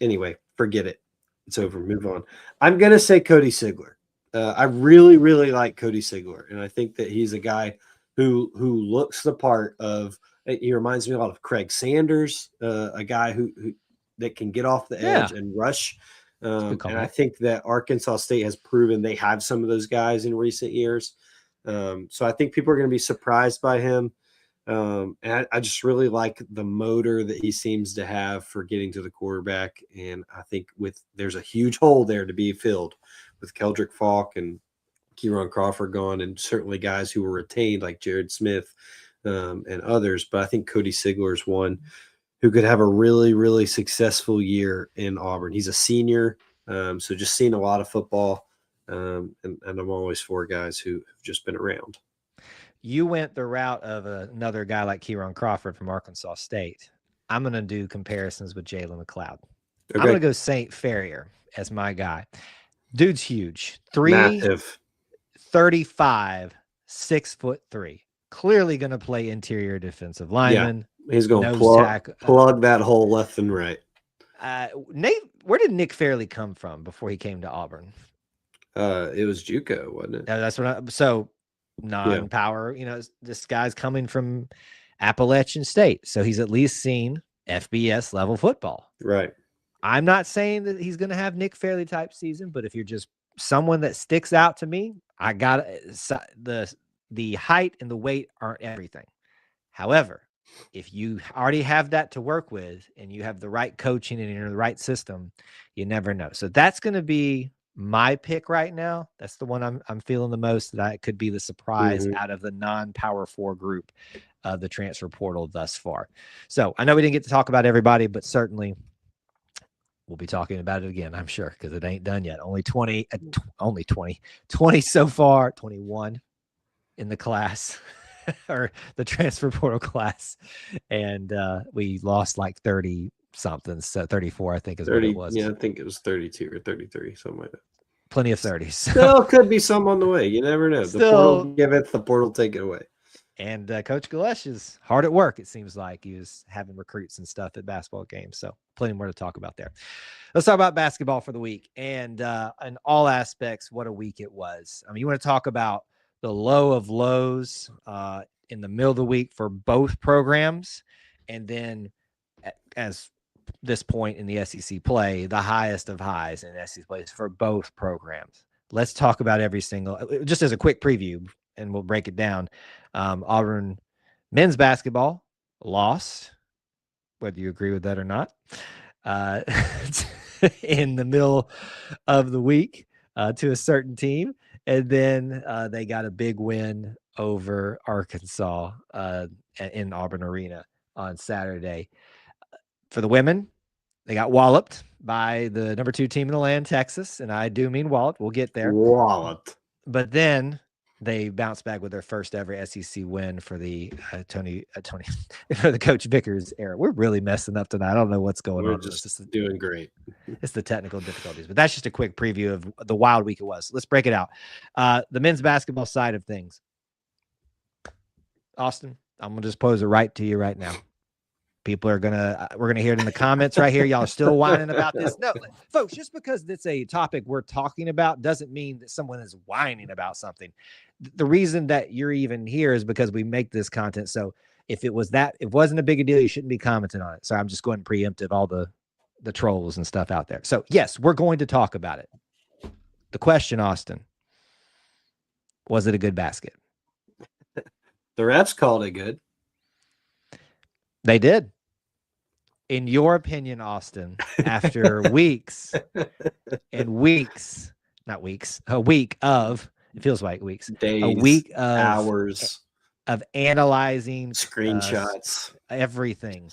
anyway, forget it. It's over. Move on. I'm gonna say Cody Sigler. I really, really like Cody Sigler, and I think that he's a guy who looks the part of. He reminds me a lot of Craig Sanders, a guy who that can get off the edge and rush. And I think that Arkansas State has proven they have some of those guys in recent years. So I think people are going to be surprised by him. And I just really like the motor that he seems to have for getting to the quarterback. And I think there's a huge hole there to be filled with Keldrick Falk and Kieran Crawford gone, and certainly guys who were retained like Jared Smith and others. But I think Cody Sigler is one who could have a really, really successful year in Auburn. He's a senior, so just seeing a lot of football, and I'm always for guys who have just been around. You went the route of another guy like Kieran Crawford from Arkansas State. I'm going to do comparisons with Jalen McLeod. Okay. I'm going to go St. Ferrier as my guy. Dude's huge. Massive. 35, 6'3". Clearly going to play interior defensive lineman. Yeah, he's going to plug that hole left and right. Nate, where did Nick Fairley come from before he came to Auburn? It was JUCO, wasn't it? That's what. So non-power. This guy's coming from Appalachian State, so he's at least seen FBS level football. Right. I'm not saying that he's going to have Nick Fairley type season, but if you're just someone that sticks out to me, I got the height and the weight aren't everything. However, if you already have that to work with and you have the right coaching and you're in the right system, you never know. So that's going to be my pick right now. That's the one I'm feeling the most, that could be the surprise out of the non-Power 4 group of the transfer portal thus far. So I know we didn't get to talk about everybody, but certainly we'll be talking about it again, I'm sure, because it ain't done yet. Only 20 so far, 21 in the class or the transfer portal class. And we lost like 30 something. So 34, I think is 30, what it was. Yeah, I think it was 32 or 33, something like that. Plenty of 30s. Still could be some on the way. You never know. The portal give it, the portal take it away. And Coach Galesh is hard at work. It seems like he was having recruits and stuff at basketball games. So plenty more to talk about there. Let's talk about basketball for the week. And in all aspects, what a week it was. I mean, you want to talk about the low of lows in the middle of the week for both programs. And then as this point in the SEC play, the highest of highs in SEC plays for both programs. Let's talk about every single, just as a quick preview, and we'll break it down. Auburn men's basketball lost, whether you agree with that or not, in the middle of the week to a certain team. And then they got a big win over Arkansas in Auburn Arena on Saturday. For the women, they got walloped by the number 2 team in the land, Texas. And I do mean walloped. We'll get there. Walloped. But then they bounced back with their first ever SEC win for the Tony for the Coach Vickers era. We're really messing up tonight. I don't know what's going on. We're just doing great. It's the technical difficulties, but that's just a quick preview of the wild week it was. Let's break it out. The men's basketball side of things. Austin, I'm gonna just pose it right to you right now. People are we're gonna hear it in the comments right here. Y'all are still whining about this. No, folks, just because it's a topic we're talking about doesn't mean that someone is whining about something. The reason that you're even here is because we make this content. So if it wasn't a big a deal, you shouldn't be commenting on it. So I'm just going preemptive all the trolls and stuff out there. So yes, we're going to talk about it. The question, Austin, was it a good basket? The refs called it good. They did. In your opinion, Austin, after weeks and weeks, not weeks, a week of, it feels like weeks, days, a week of hours of analyzing screenshots, everything.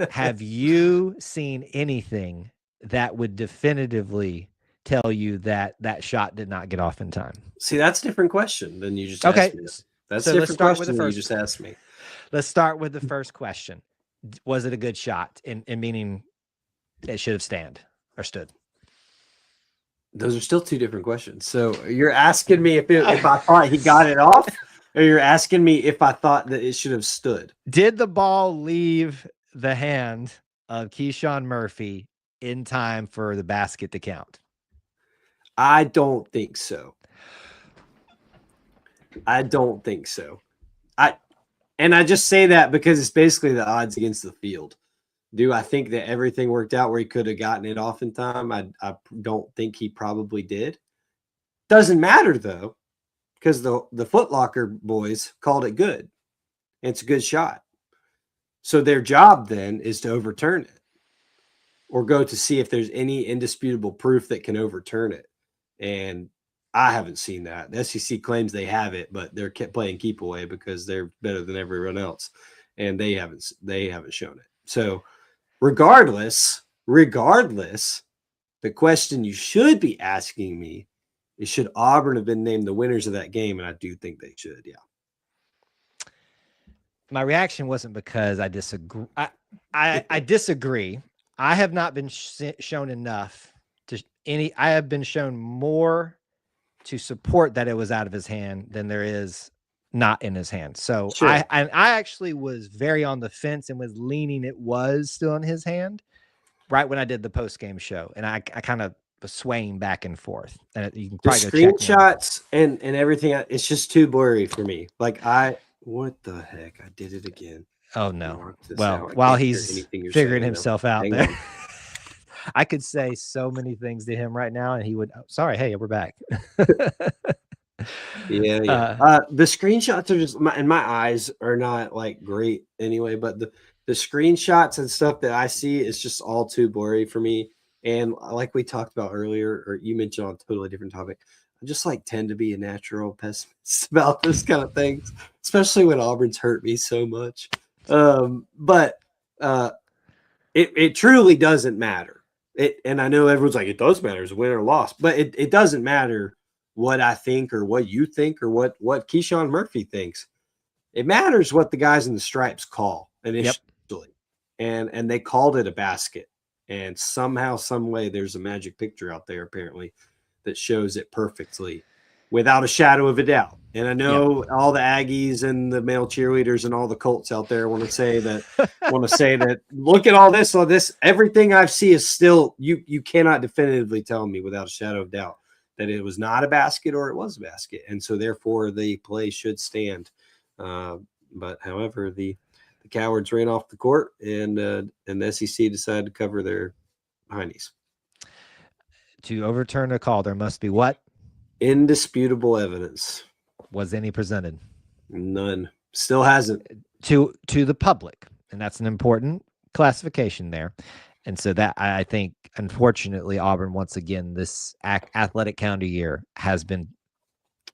Have you seen anything that would definitively tell you that that shot did not get off in time? See, that's a different question than you just asked me. That's so a different question than you just asked me. Let's start with the first question. Was it a good shot? In meaning it should have stood? Those are still two different questions. So you're asking me if I thought he got it off, or you're asking me if I thought that it should have stood? Did the ball leave the hand of Keyshawn Murphy in time for the basket to count? I don't think so. I don't think so. And I just say that because it's basically the odds against the field. Do I think that everything worked out where he could have gotten it off in time? I don't think he probably did. Doesn't matter, though, because the Foot Locker boys called it good. It's a good shot. So their job then is to overturn it or go to see if there's any indisputable proof that can overturn it. And I haven't seen that. The SEC claims they have it, but they're playing keep away because they're better than everyone else, and they haven't shown it. So regardless, the question you should be asking me is, should Auburn have been named the winners of that game? And I do think they should. Yeah. My reaction wasn't because I disagree. I disagree. I have not been shown enough I have been shown more to support that it was out of his hand than there is not in his hand. So sure. I actually was very on the fence and was leaning it was still in his hand right when I did the post-game show. And I kind of was swaying back and forth. And you can probably the screenshots and everything, it's just too blurry for me. Like what the heck? I did it again. Oh no. Well, while he's figuring himself out there. I could say so many things to him right now, and he would. Oh, sorry, hey, we're back. Yeah. The screenshots are just, and my eyes are not like great anyway. But the screenshots and stuff that I see is just all too blurry for me. And like we talked about earlier, or you mentioned on a totally different topic, I just tend to be a natural pessimist about this kind of things, especially when Auburn's hurt me so much. But it truly doesn't matter. And I know everyone's like, it does matter, is win or loss, but it doesn't matter what I think or what you think or what Keyshawn Murphy thinks. It matters what the guys in the stripes call initially. Yep. And they called it a basket. And somehow, some way, there's a magic picture out there apparently that shows it perfectly without a shadow of a doubt. And I know all the Aggies and the male cheerleaders and all the Colts out there want to say that look at all this, everything I see is still, you cannot definitively tell me without a shadow of doubt that it was not a basket or it was a basket. And so therefore the play should stand. But however, the The cowards ran off the court, and the SEC decided to cover their heinies. To overturn a call, there must be what? Indisputable evidence. Was any presented? None. Still hasn't. To the public, and that's an important classification there. And so that, I think, unfortunately, Auburn, once again, this athletic calendar year has been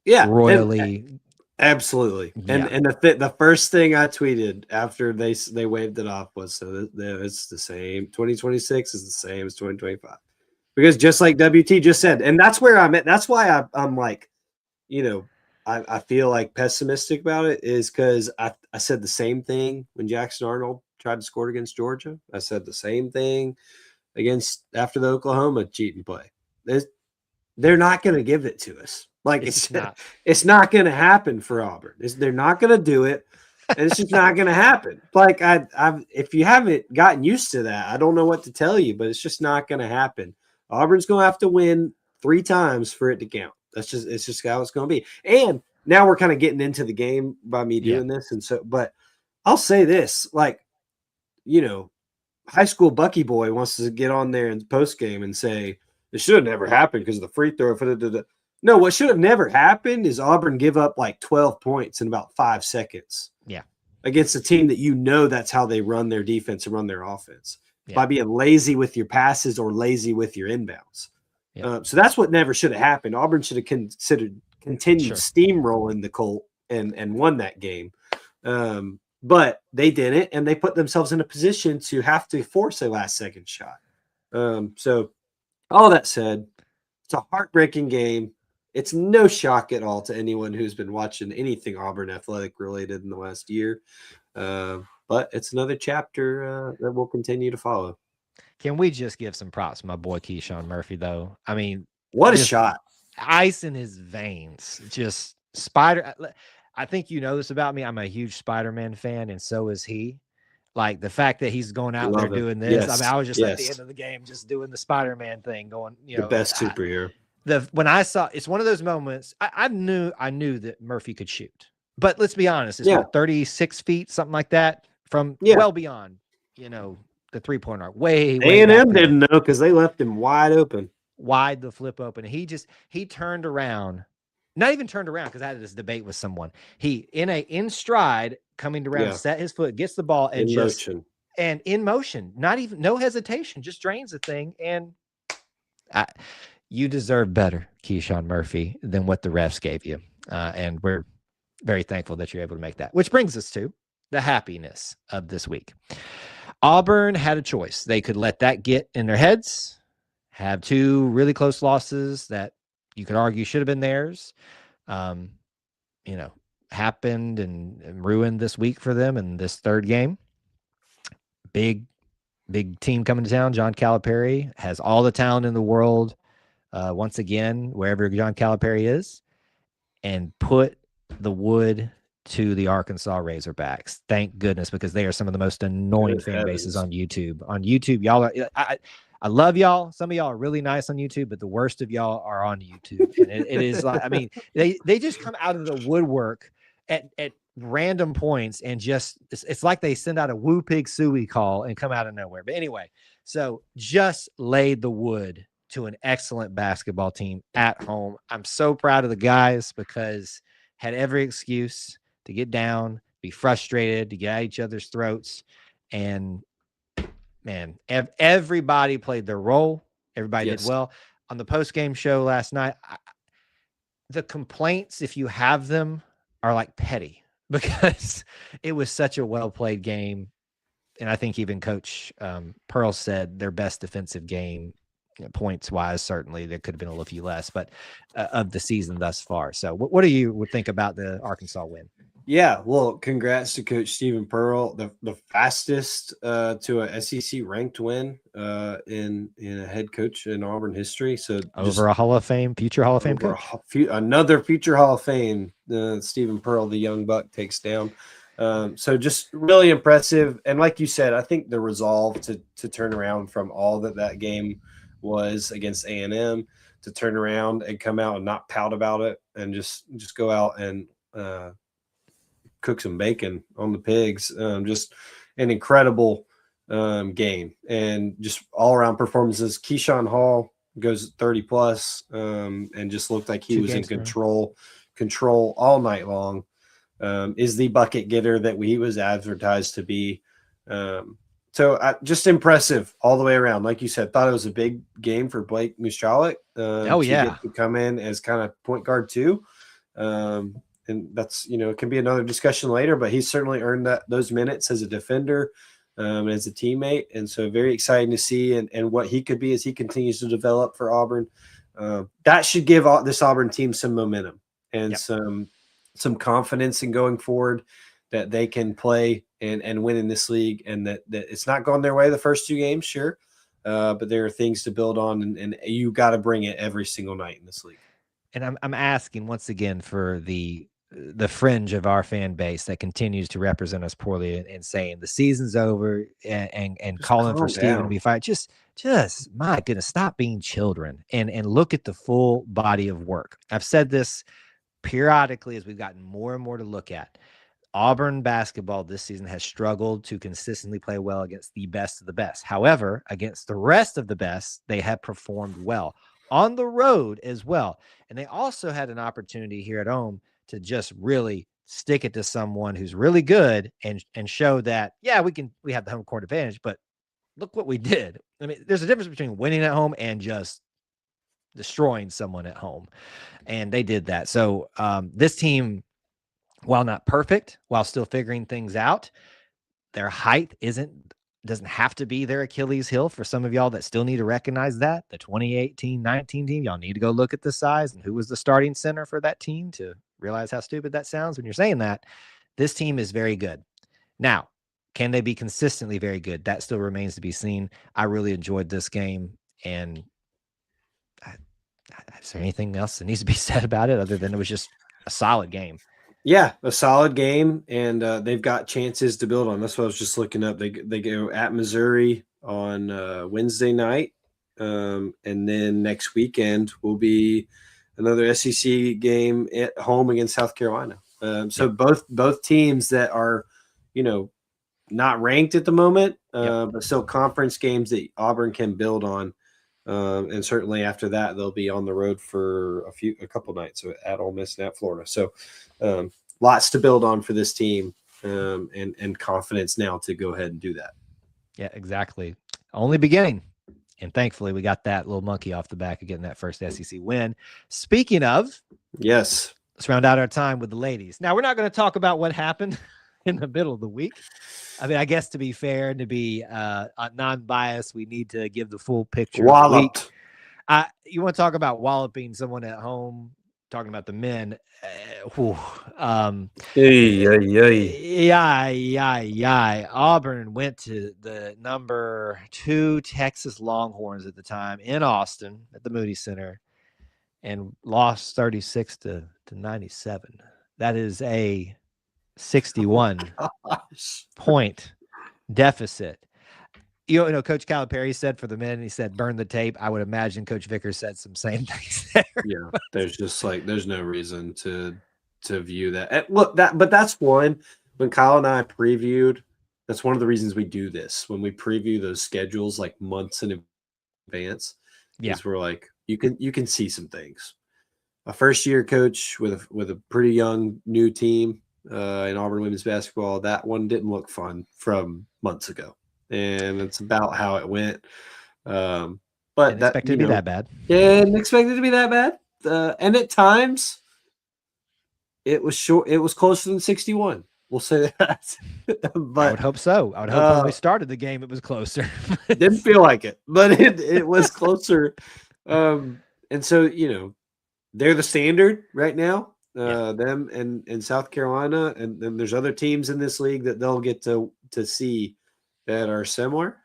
royally. Absolutely. Yeah. And the first thing I tweeted after they waved it off was, so it's the same. 2026 is the same as 2025. Because just like WT just said, and that's where I'm at. That's why I'm like, I feel like pessimistic about it, is because I said the same thing when Jackson Arnold tried to score against Georgia. I said the same thing after the Oklahoma cheating play. They're not going to give it to us. Like it's not going to happen for Auburn. They're not going to do it, and it's just not going to happen. Like if you haven't gotten used to that, I don't know what to tell you, but it's just not going to happen. Auburn's going to have to win 3 times for it to count. It's just how it's going to be. And now we're kind of getting into the game by me doing this, and so. But I'll say this, like, high school Bucky boy wants to get on there in post game and say it should have never happened because of the free throw. No, what should have never happened is Auburn give up like 12 points in about 5 seconds. Yeah. Against a team that that's how they run their defense and run their offense. Yeah. By being lazy with your passes or lazy with your inbounds. Yeah. So that's what never should have happened. Auburn should have continued steamrolling the Colt and won that game. But they didn't, and they put themselves in a position to have to force a last-second shot. So all that said, it's a heartbreaking game. It's no shock at all to anyone who's been watching anything Auburn athletic related in the last year. But it's another chapter that will continue to follow. Can we just give some props to my boy Keyshawn Murphy, though? I mean, what a shot. Ice in his veins. Just Spider. I think you know this about me. I'm a huge Spider-Man fan, and so is he. Like the fact that he's going out there doing this. Yes. I mean, I was just at the end of the game just doing the Spider-Man thing, going, the best superhero. When I saw, it's one of those moments. I knew that Murphy could shoot, but let's be honest, it's what, 36 feet, something like that, from well beyond, the 3-point arc. Way A&M didn't know because they left him wide open, the flip open. He turned around, not even turned around because I had this debate with someone. He in stride coming around, set his foot, gets the ball, and in motion, not even no hesitation, just drains the thing. And you deserve better, Keyshawn Murphy, than what the refs gave you. And we're very thankful that you're able to make that. Which brings us to the happiness of this week. Auburn had a choice. They could let that get in their heads, have 2 really close losses that you could argue should have been theirs, happened and ruined this week for them in this 3rd game. Big team coming to town. John Calipari has all the talent in the world. Once again, wherever John Calipari is, and put the wood to the Arkansas Razorbacks. Thank goodness, because they are some of the most annoying fan bases on YouTube. On YouTube, y'all are. I love y'all. Some of y'all are really nice on YouTube, but the worst of y'all are on YouTube. And it is like, I mean, they just come out of the woodwork at random points and just it's like they send out a woo pig suey call and come out of nowhere. But anyway, so just laid the wood to an excellent basketball team at home. I'm so proud of the guys because had every excuse to get down, be frustrated, to get at each other's throats. And man, everybody played their role. Everybody did well. On the post-game show last night, the complaints, if you have them, are like petty because it was such a well-played game. And I think even Coach Pearl said their best defensive game, points-wise, certainly there could have been a little few less, but of the season thus far. So what do you would think about the Arkansas win? Yeah, well, congrats to Coach Stephen Pearl, the fastest to a SEC ranked win in a head coach in Auburn history. So over a Hall of Fame, future Hall of Fame coach, another future Hall of Fame. Stephen Pearl, the young buck, takes down. So just really impressive, and like you said, I think the resolve to turn around from all that game was against A&M, to turn around and come out and not pout about it, and just go out and cook some bacon on the pigs. Just an incredible game, and just all around performances. Keyshawn Hall goes 30 plus, and just looked like he was in control all night long. Is the bucket getter that he was advertised to be. So just impressive all the way around. Like you said, thought it was a big game for Blake Mustralik to come in as kind of point guard too. And that's, it can be another discussion later, but he's certainly earned those minutes as a defender, as a teammate. And so very exciting to see and what he could be as he continues to develop for Auburn. That should give this Auburn team some momentum and some confidence in going forward, that they can play and win in this league, and that it's not going their way the first 2 games, sure. But there are things to build on, and you got to bring it every single night in this league. And I'm asking once again for the fringe of our fan base that continues to represent us poorly and saying the season's over and calling for Steven to be fired. Just my goodness, stop being children and look at the full body of work. I've said this periodically as we've gotten more and more to look at. Auburn basketball this season has struggled to consistently play well against the best of the best. However, against the rest of the best, they have performed well on the road as well. And they also had an opportunity here at home to just really stick it to someone who's really good and show that, we have the home court advantage, but look what we did. I mean, there's a difference between winning at home and just destroying someone at home. And they did that. So this team, while not perfect, while still figuring things out, their height doesn't have to be their Achilles heel. For some of y'all that still need to recognize that, the 2018-19 team, y'all need to go look at the size and who was the starting center for that team to realize how stupid that sounds when you're saying that. This team is very good. Now, can they be consistently very good? That still remains to be seen. I really enjoyed this game, and is there anything else that needs to be said about it other than it was just a solid game? Yeah, a solid game, and they've got chances to build on. That's what I was just looking up. They go at Missouri on Wednesday night, and then next weekend will be another SEC game at home against South Carolina. So both teams that are, not ranked at the moment, but still conference games that Auburn can build on. And certainly after that, they'll be on the road for a couple nights, so at Ole Miss and at Florida. So lots to build on for this team, and confidence now to go ahead and do that. Yeah, exactly. Only beginning. And thankfully, we got that little monkey off the back of getting that first SEC win. Speaking of, yes, let's round out our time with the ladies. Now, we're not going to talk about what happened in the middle of the week. I mean, I guess to be fair and to be non-biased, we need to give the full picture. Walloped. You want to talk about walloping someone at home? Talking about the men. Auburn went to the number 2 Texas Longhorns at the time in Austin at the Moody Center and lost 36-97. That is a 61 point deficit. Coach Calipari said for the men, he said, burn the tape. I would imagine Coach Vickers said some same things there. Yeah, there's just there's no reason to view that. And look, but that's one, when Kyle and I previewed, that's one of the reasons we do this. When we preview those schedules months in advance, is we're you can see some things. A first year coach with a pretty young new team in Auburn women's basketball, that one didn't look fun from months ago. And it's about how it went. But didn't expect it to be that bad. Yeah, didn't expect it to be that bad. And at times, it was short. It was closer than 61. We'll say that. But I would hope so. I would hope when we started the game, it was closer. It didn't feel like it, but it was closer. And so, they're the standard right now. Them and South Carolina, and then there's other teams in this league that they'll get to see that are similar.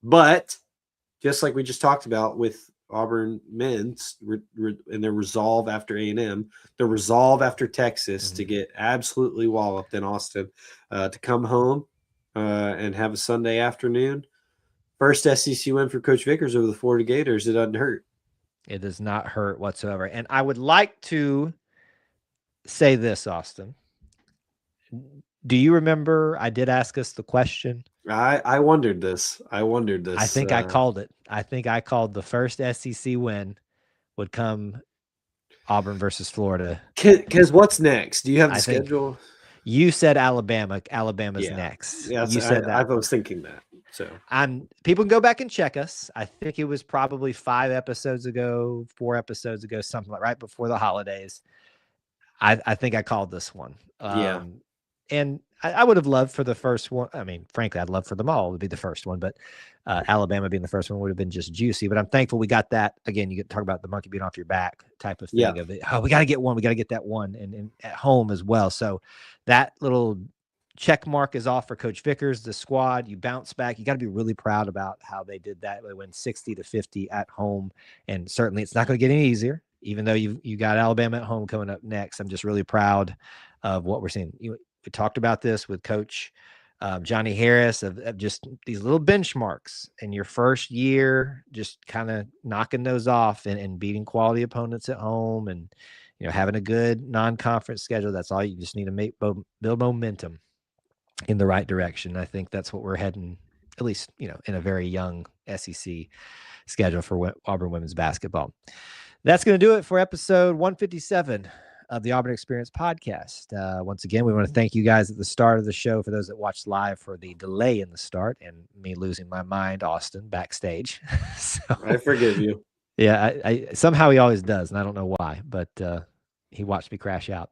But just like we just talked about with Auburn men's and their resolve after A&M, the resolve after Texas to get absolutely walloped in Austin, to come home and have a Sunday afternoon. First SEC win for Coach Vickers over the Florida Gators. It doesn't hurt. It does not hurt whatsoever. And I would like to say this, Austin. Do you remember I did ask us the question? I wondered this. I think I called it. I think I called the first SEC win would come Auburn versus Florida. Because what's next? Do you have the I think schedule? you said Alabama. Alabama's Yeah. next. Yeah, You said I that. was thinking that. So People can go back and check us. I think it was probably 4 episodes ago, something like right before the holidays. I think I called this one. Yeah. And I would have loved for the first one. I mean, frankly, I'd love for them all to be the first one, but Alabama being the first one would have been just juicy. But I'm thankful we got that. Again, you get to talk about the monkey being off your back type of thing. Yeah. Of it. Oh, we got to get one. We got to get that one, and at home as well. So that little check mark is off for Coach Vickers, the squad. You bounce back. You got to be really proud about how they did that. They win 60-50 at home, and certainly it's not going to get any easier. Even though you got Alabama at home coming up next, I'm just really proud of what we're seeing. We talked about this with Coach Johnny Harris of just these little benchmarks in your first year, just kind of knocking those off and beating quality opponents at home, and having a good non-conference schedule. That's all you just need to build momentum in the right direction. I think that's what we're heading, at least in a very young SEC schedule for Auburn women's basketball. That's going to do it for episode 157 of the Auburn Experience podcast. Once again, we want to thank you guys at the start of the show for those that watched live for the delay in the start and me losing my mind, Austin, backstage. So, I forgive you. Yeah, I somehow he always does, and I don't know why, but he watched me crash out.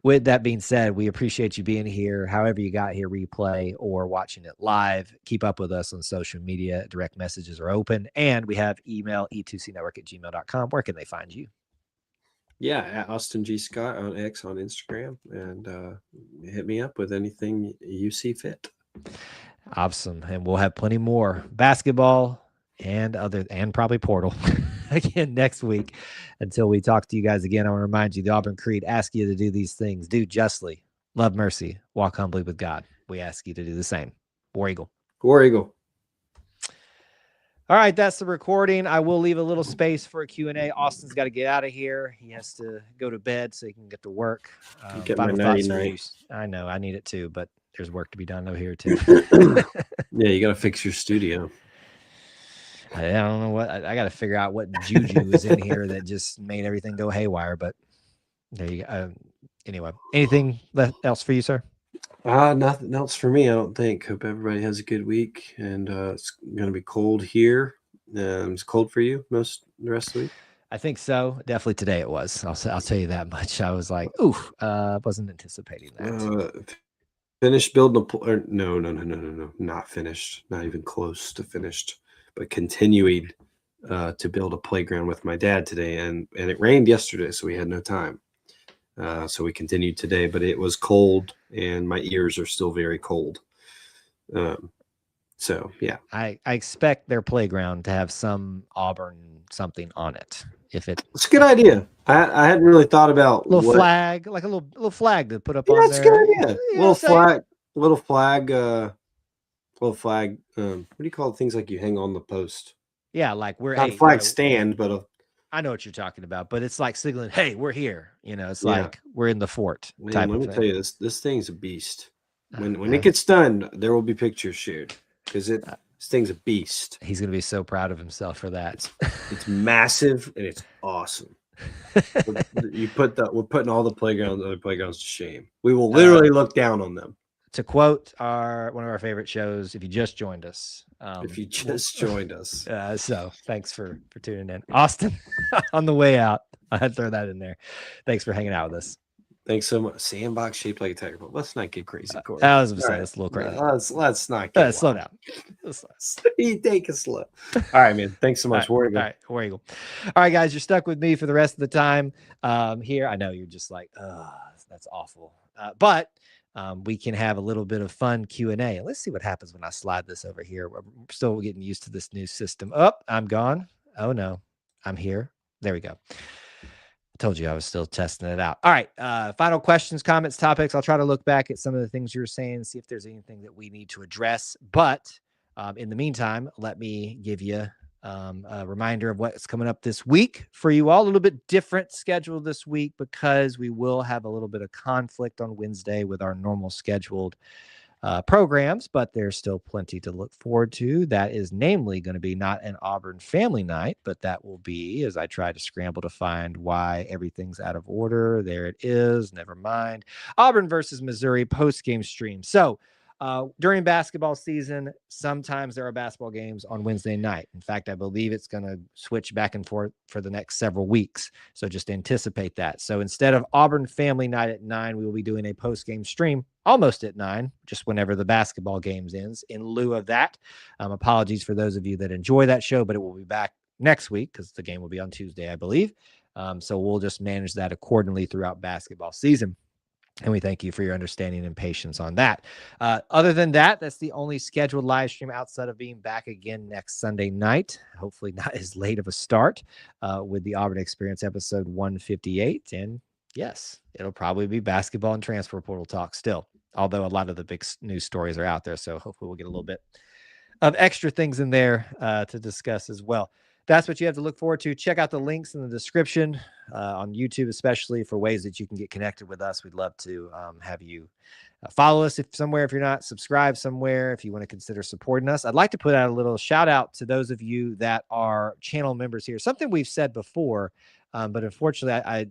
With that being said, we appreciate you being here. However you got here, replay or watching it live, keep up with us on social media. Direct messages are open, and we have email E2CNetwork@gmail.com. Where can they find you? Yeah, at Austin G. Scott on X on Instagram, and hit me up with anything you see fit. Awesome, and we'll have plenty more basketball and probably portal again next week. Until we talk to you guys again, I want to remind you the Auburn Creed asks you to do these things: do justly, love mercy, walk humbly with God. We ask you to do the same. War Eagle. War Eagle. All right, that's the recording. I will leave a little space for a Q&A. Austin's got to get out of here. He has to go to bed so he can get to work. Get my night. I know, I need it too, but there's work to be done over here too. Yeah, you got to fix your studio. I don't know what I got to figure out what juju is in here that just made everything go haywire. But there you go. Anyway, anything else for you, sir? Nothing else for me, I don't think. Hope everybody has a good week, and it's going to be cold here. It's cold for you the rest of the week. I think so. Definitely today it was. I'll tell you that much. I was like, ooh, wasn't anticipating that. Finished building no, not finished, not even close to finished, but continuing to build a playground with my dad today, and it rained yesterday, so we had no time. So we continued today, but it was cold, and my ears are still very cold. So yeah, I expect their playground to have some Auburn something on it. It's a good idea. I hadn't really thought about flag, like a little flag to put up on that's there. That's a good idea. Little flag. What do you call it? Things like you hang on the post? Yeah, like we're not a flag stand, but I know what you're talking about, but it's like signaling, hey, we're here. It's like we're in the fort. Man, let me tell you, this thing's a beast. When it gets done, there will be pictures shared because this thing's a beast. He's gonna be so proud of himself for that. It's massive and it's awesome. We're putting all the other playgrounds to shame. We will literally look down on them. To quote one of our favorite shows, if you just joined us. So thanks for tuning in. Austin, on the way out, I had to throw that in there. Thanks for hanging out with us. Thanks so much. Sandbox shaped like a tiger ball. Let's not get crazy, Corey. I was going to say that's a little crazy. Let's not get slow down. You take it slow. All right, man. Thanks so much. War Eagle. All right, guys, you're stuck with me for the rest of the time here. I know you're just like, that's awful. But we can have a little bit of fun Q&A. Let's see what happens when I slide this over here. We're still getting used to this new system. Oh, I'm gone. Oh, no. I'm here. There we go. I told you I was still testing it out. All right. Final questions, comments, topics. I'll try to look back at some of the things you were saying, see if there's anything that we need to address. But in the meantime, let me give you A reminder of what's coming up this week for you all. A little bit different schedule this week because we will have a little bit of conflict on Wednesday with our normal scheduled programs, but there's still plenty to look forward to. That is namely going to be not an Auburn Family Night, but that will be, as I try to scramble to find why everything's out of order. There it is. Never mind. Auburn versus Missouri post-game stream. So during basketball season, sometimes there are basketball games on Wednesday night. In fact, I believe it's going to switch back and forth for the next several weeks. So just anticipate that. So instead of Auburn Family Night at 9, we will be doing a post-game stream almost at 9, just whenever the basketball games ends. In lieu of that, apologies for those of you that enjoy that show, but it will be back next week because the game will be on Tuesday, I believe. So we'll just manage that accordingly throughout basketball season. And we thank you for your understanding and patience on that. Other than that, that's the only scheduled live stream outside of being back again next Sunday night. Hopefully not as late of a start with the Auburn Experience episode 158. And yes, it'll probably be basketball and transfer portal talk still, although a lot of the big news stories are out there. So hopefully we'll get a little bit of extra things in there to discuss as well. That's what you have to look forward to. Check out the links in the description on YouTube, especially for ways that you can get connected with us. We'd love to have you follow us if you're not, subscribe somewhere if you want to consider supporting us. I'd like to put out a little shout out to those of you that are channel members here. Something we've said before, but unfortunately I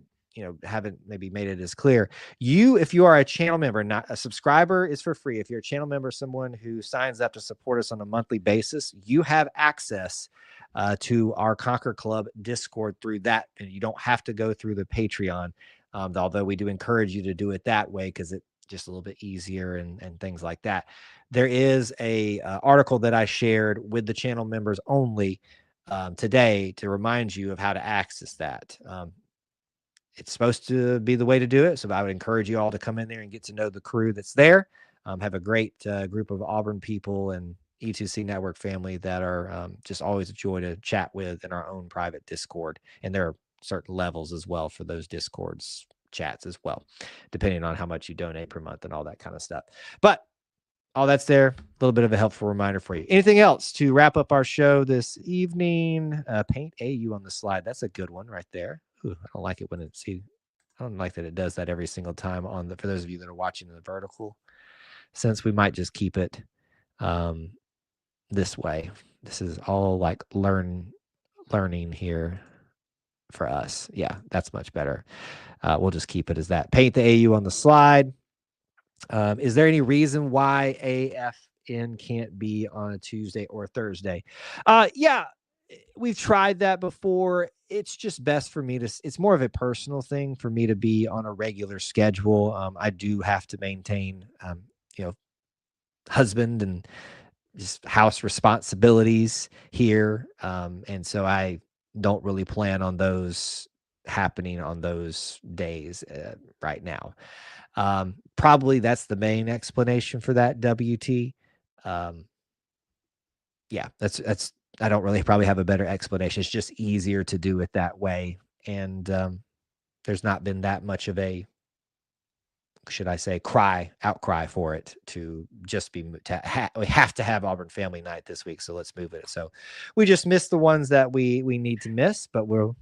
haven't maybe made it as clear. If you are a channel member, not a subscriber, is for free. If you're a channel member, someone who signs up to support us on a monthly basis, you have access to our Conquer Club Discord through that. And you don't have to go through the Patreon, although we do encourage you to do it that way because it's just a little bit easier and things like that. There is a article that I shared with the channel members only today to remind you of how to access that. It's supposed to be the way to do it. So I would encourage you all to come in there and get to know the crew that's there. Have a great group of Auburn people and E2C Network family that are just always a joy to chat with in our own private Discord. And there are certain levels as well for those Discords chats as well, depending on how much you donate per month and all that kind of stuff. But all that's there. A little bit of a helpful reminder for you. Anything else to wrap up our show this evening? Paint AU on the slide. That's a good one right there. Ooh, I don't like it when I don't like that it does that every single time for those of you that are watching in the vertical, since we might just keep it this way. This is all like learning here for us. Yeah, that's much better. We'll just keep it as that. Paint the AU on the slide. Is there any reason why AFN can't be on a Tuesday or Thursday? Yeah, we've tried that before. It's just best for me it's more of a personal thing for me to be on a regular schedule. I do have to maintain, husband and just house responsibilities here. And so I don't really plan on those happening on those days right now. Probably that's the main explanation for that, WT. Yeah, that's I don't really probably have a better explanation. It's just easier to do it that way. And there's not been that much of a, should I say, outcry for it to just be, we have to have Auburn Family Night this week. So let's move it. So we just missed the ones that we need to miss, but we'll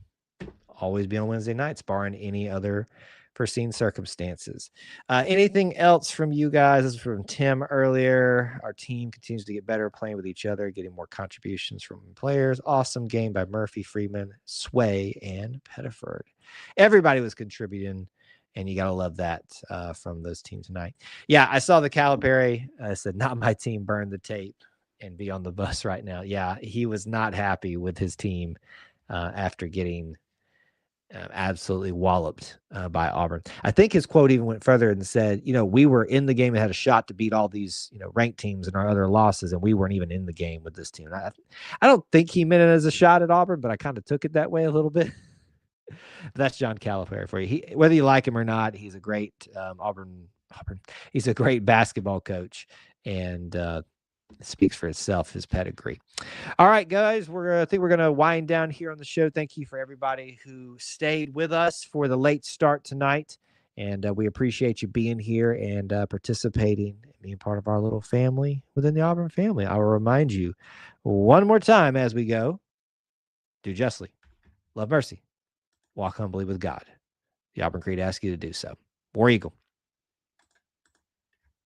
always be on Wednesday nights, barring any other foreseen circumstances. Anything else from you guys? This is from Tim earlier. Our team continues to get better playing with each other, getting more contributions from players. Awesome game by Murphy, Freeman, Sway, and Pettiford. Everybody was contributing, and you got to love that from those teams tonight. Yeah, I saw the Calipari. I said, not my team, burn the tape and be on the bus right now. Yeah, he was not happy with his team after getting absolutely walloped by Auburn. I think his quote even went further and said, we were in the game and had a shot to beat all these, ranked teams in our other losses, and we weren't even in the game with this team. I don't think he meant it as a shot at Auburn, but I kind of took it that way a little bit. That's John Calipari for you. Whether you like him or not, he's a great Auburn. He's a great basketball coach, and it speaks for itself, his pedigree. All right, guys, I think we're going to wind down here on the show. Thank you for everybody who stayed with us for the late start tonight. And we appreciate you being here and participating and being part of our little family within the Auburn family. I will remind you one more time as we go. do justly, love mercy, walk humbly with God. The Auburn Creed asks you to do so. War Eagle.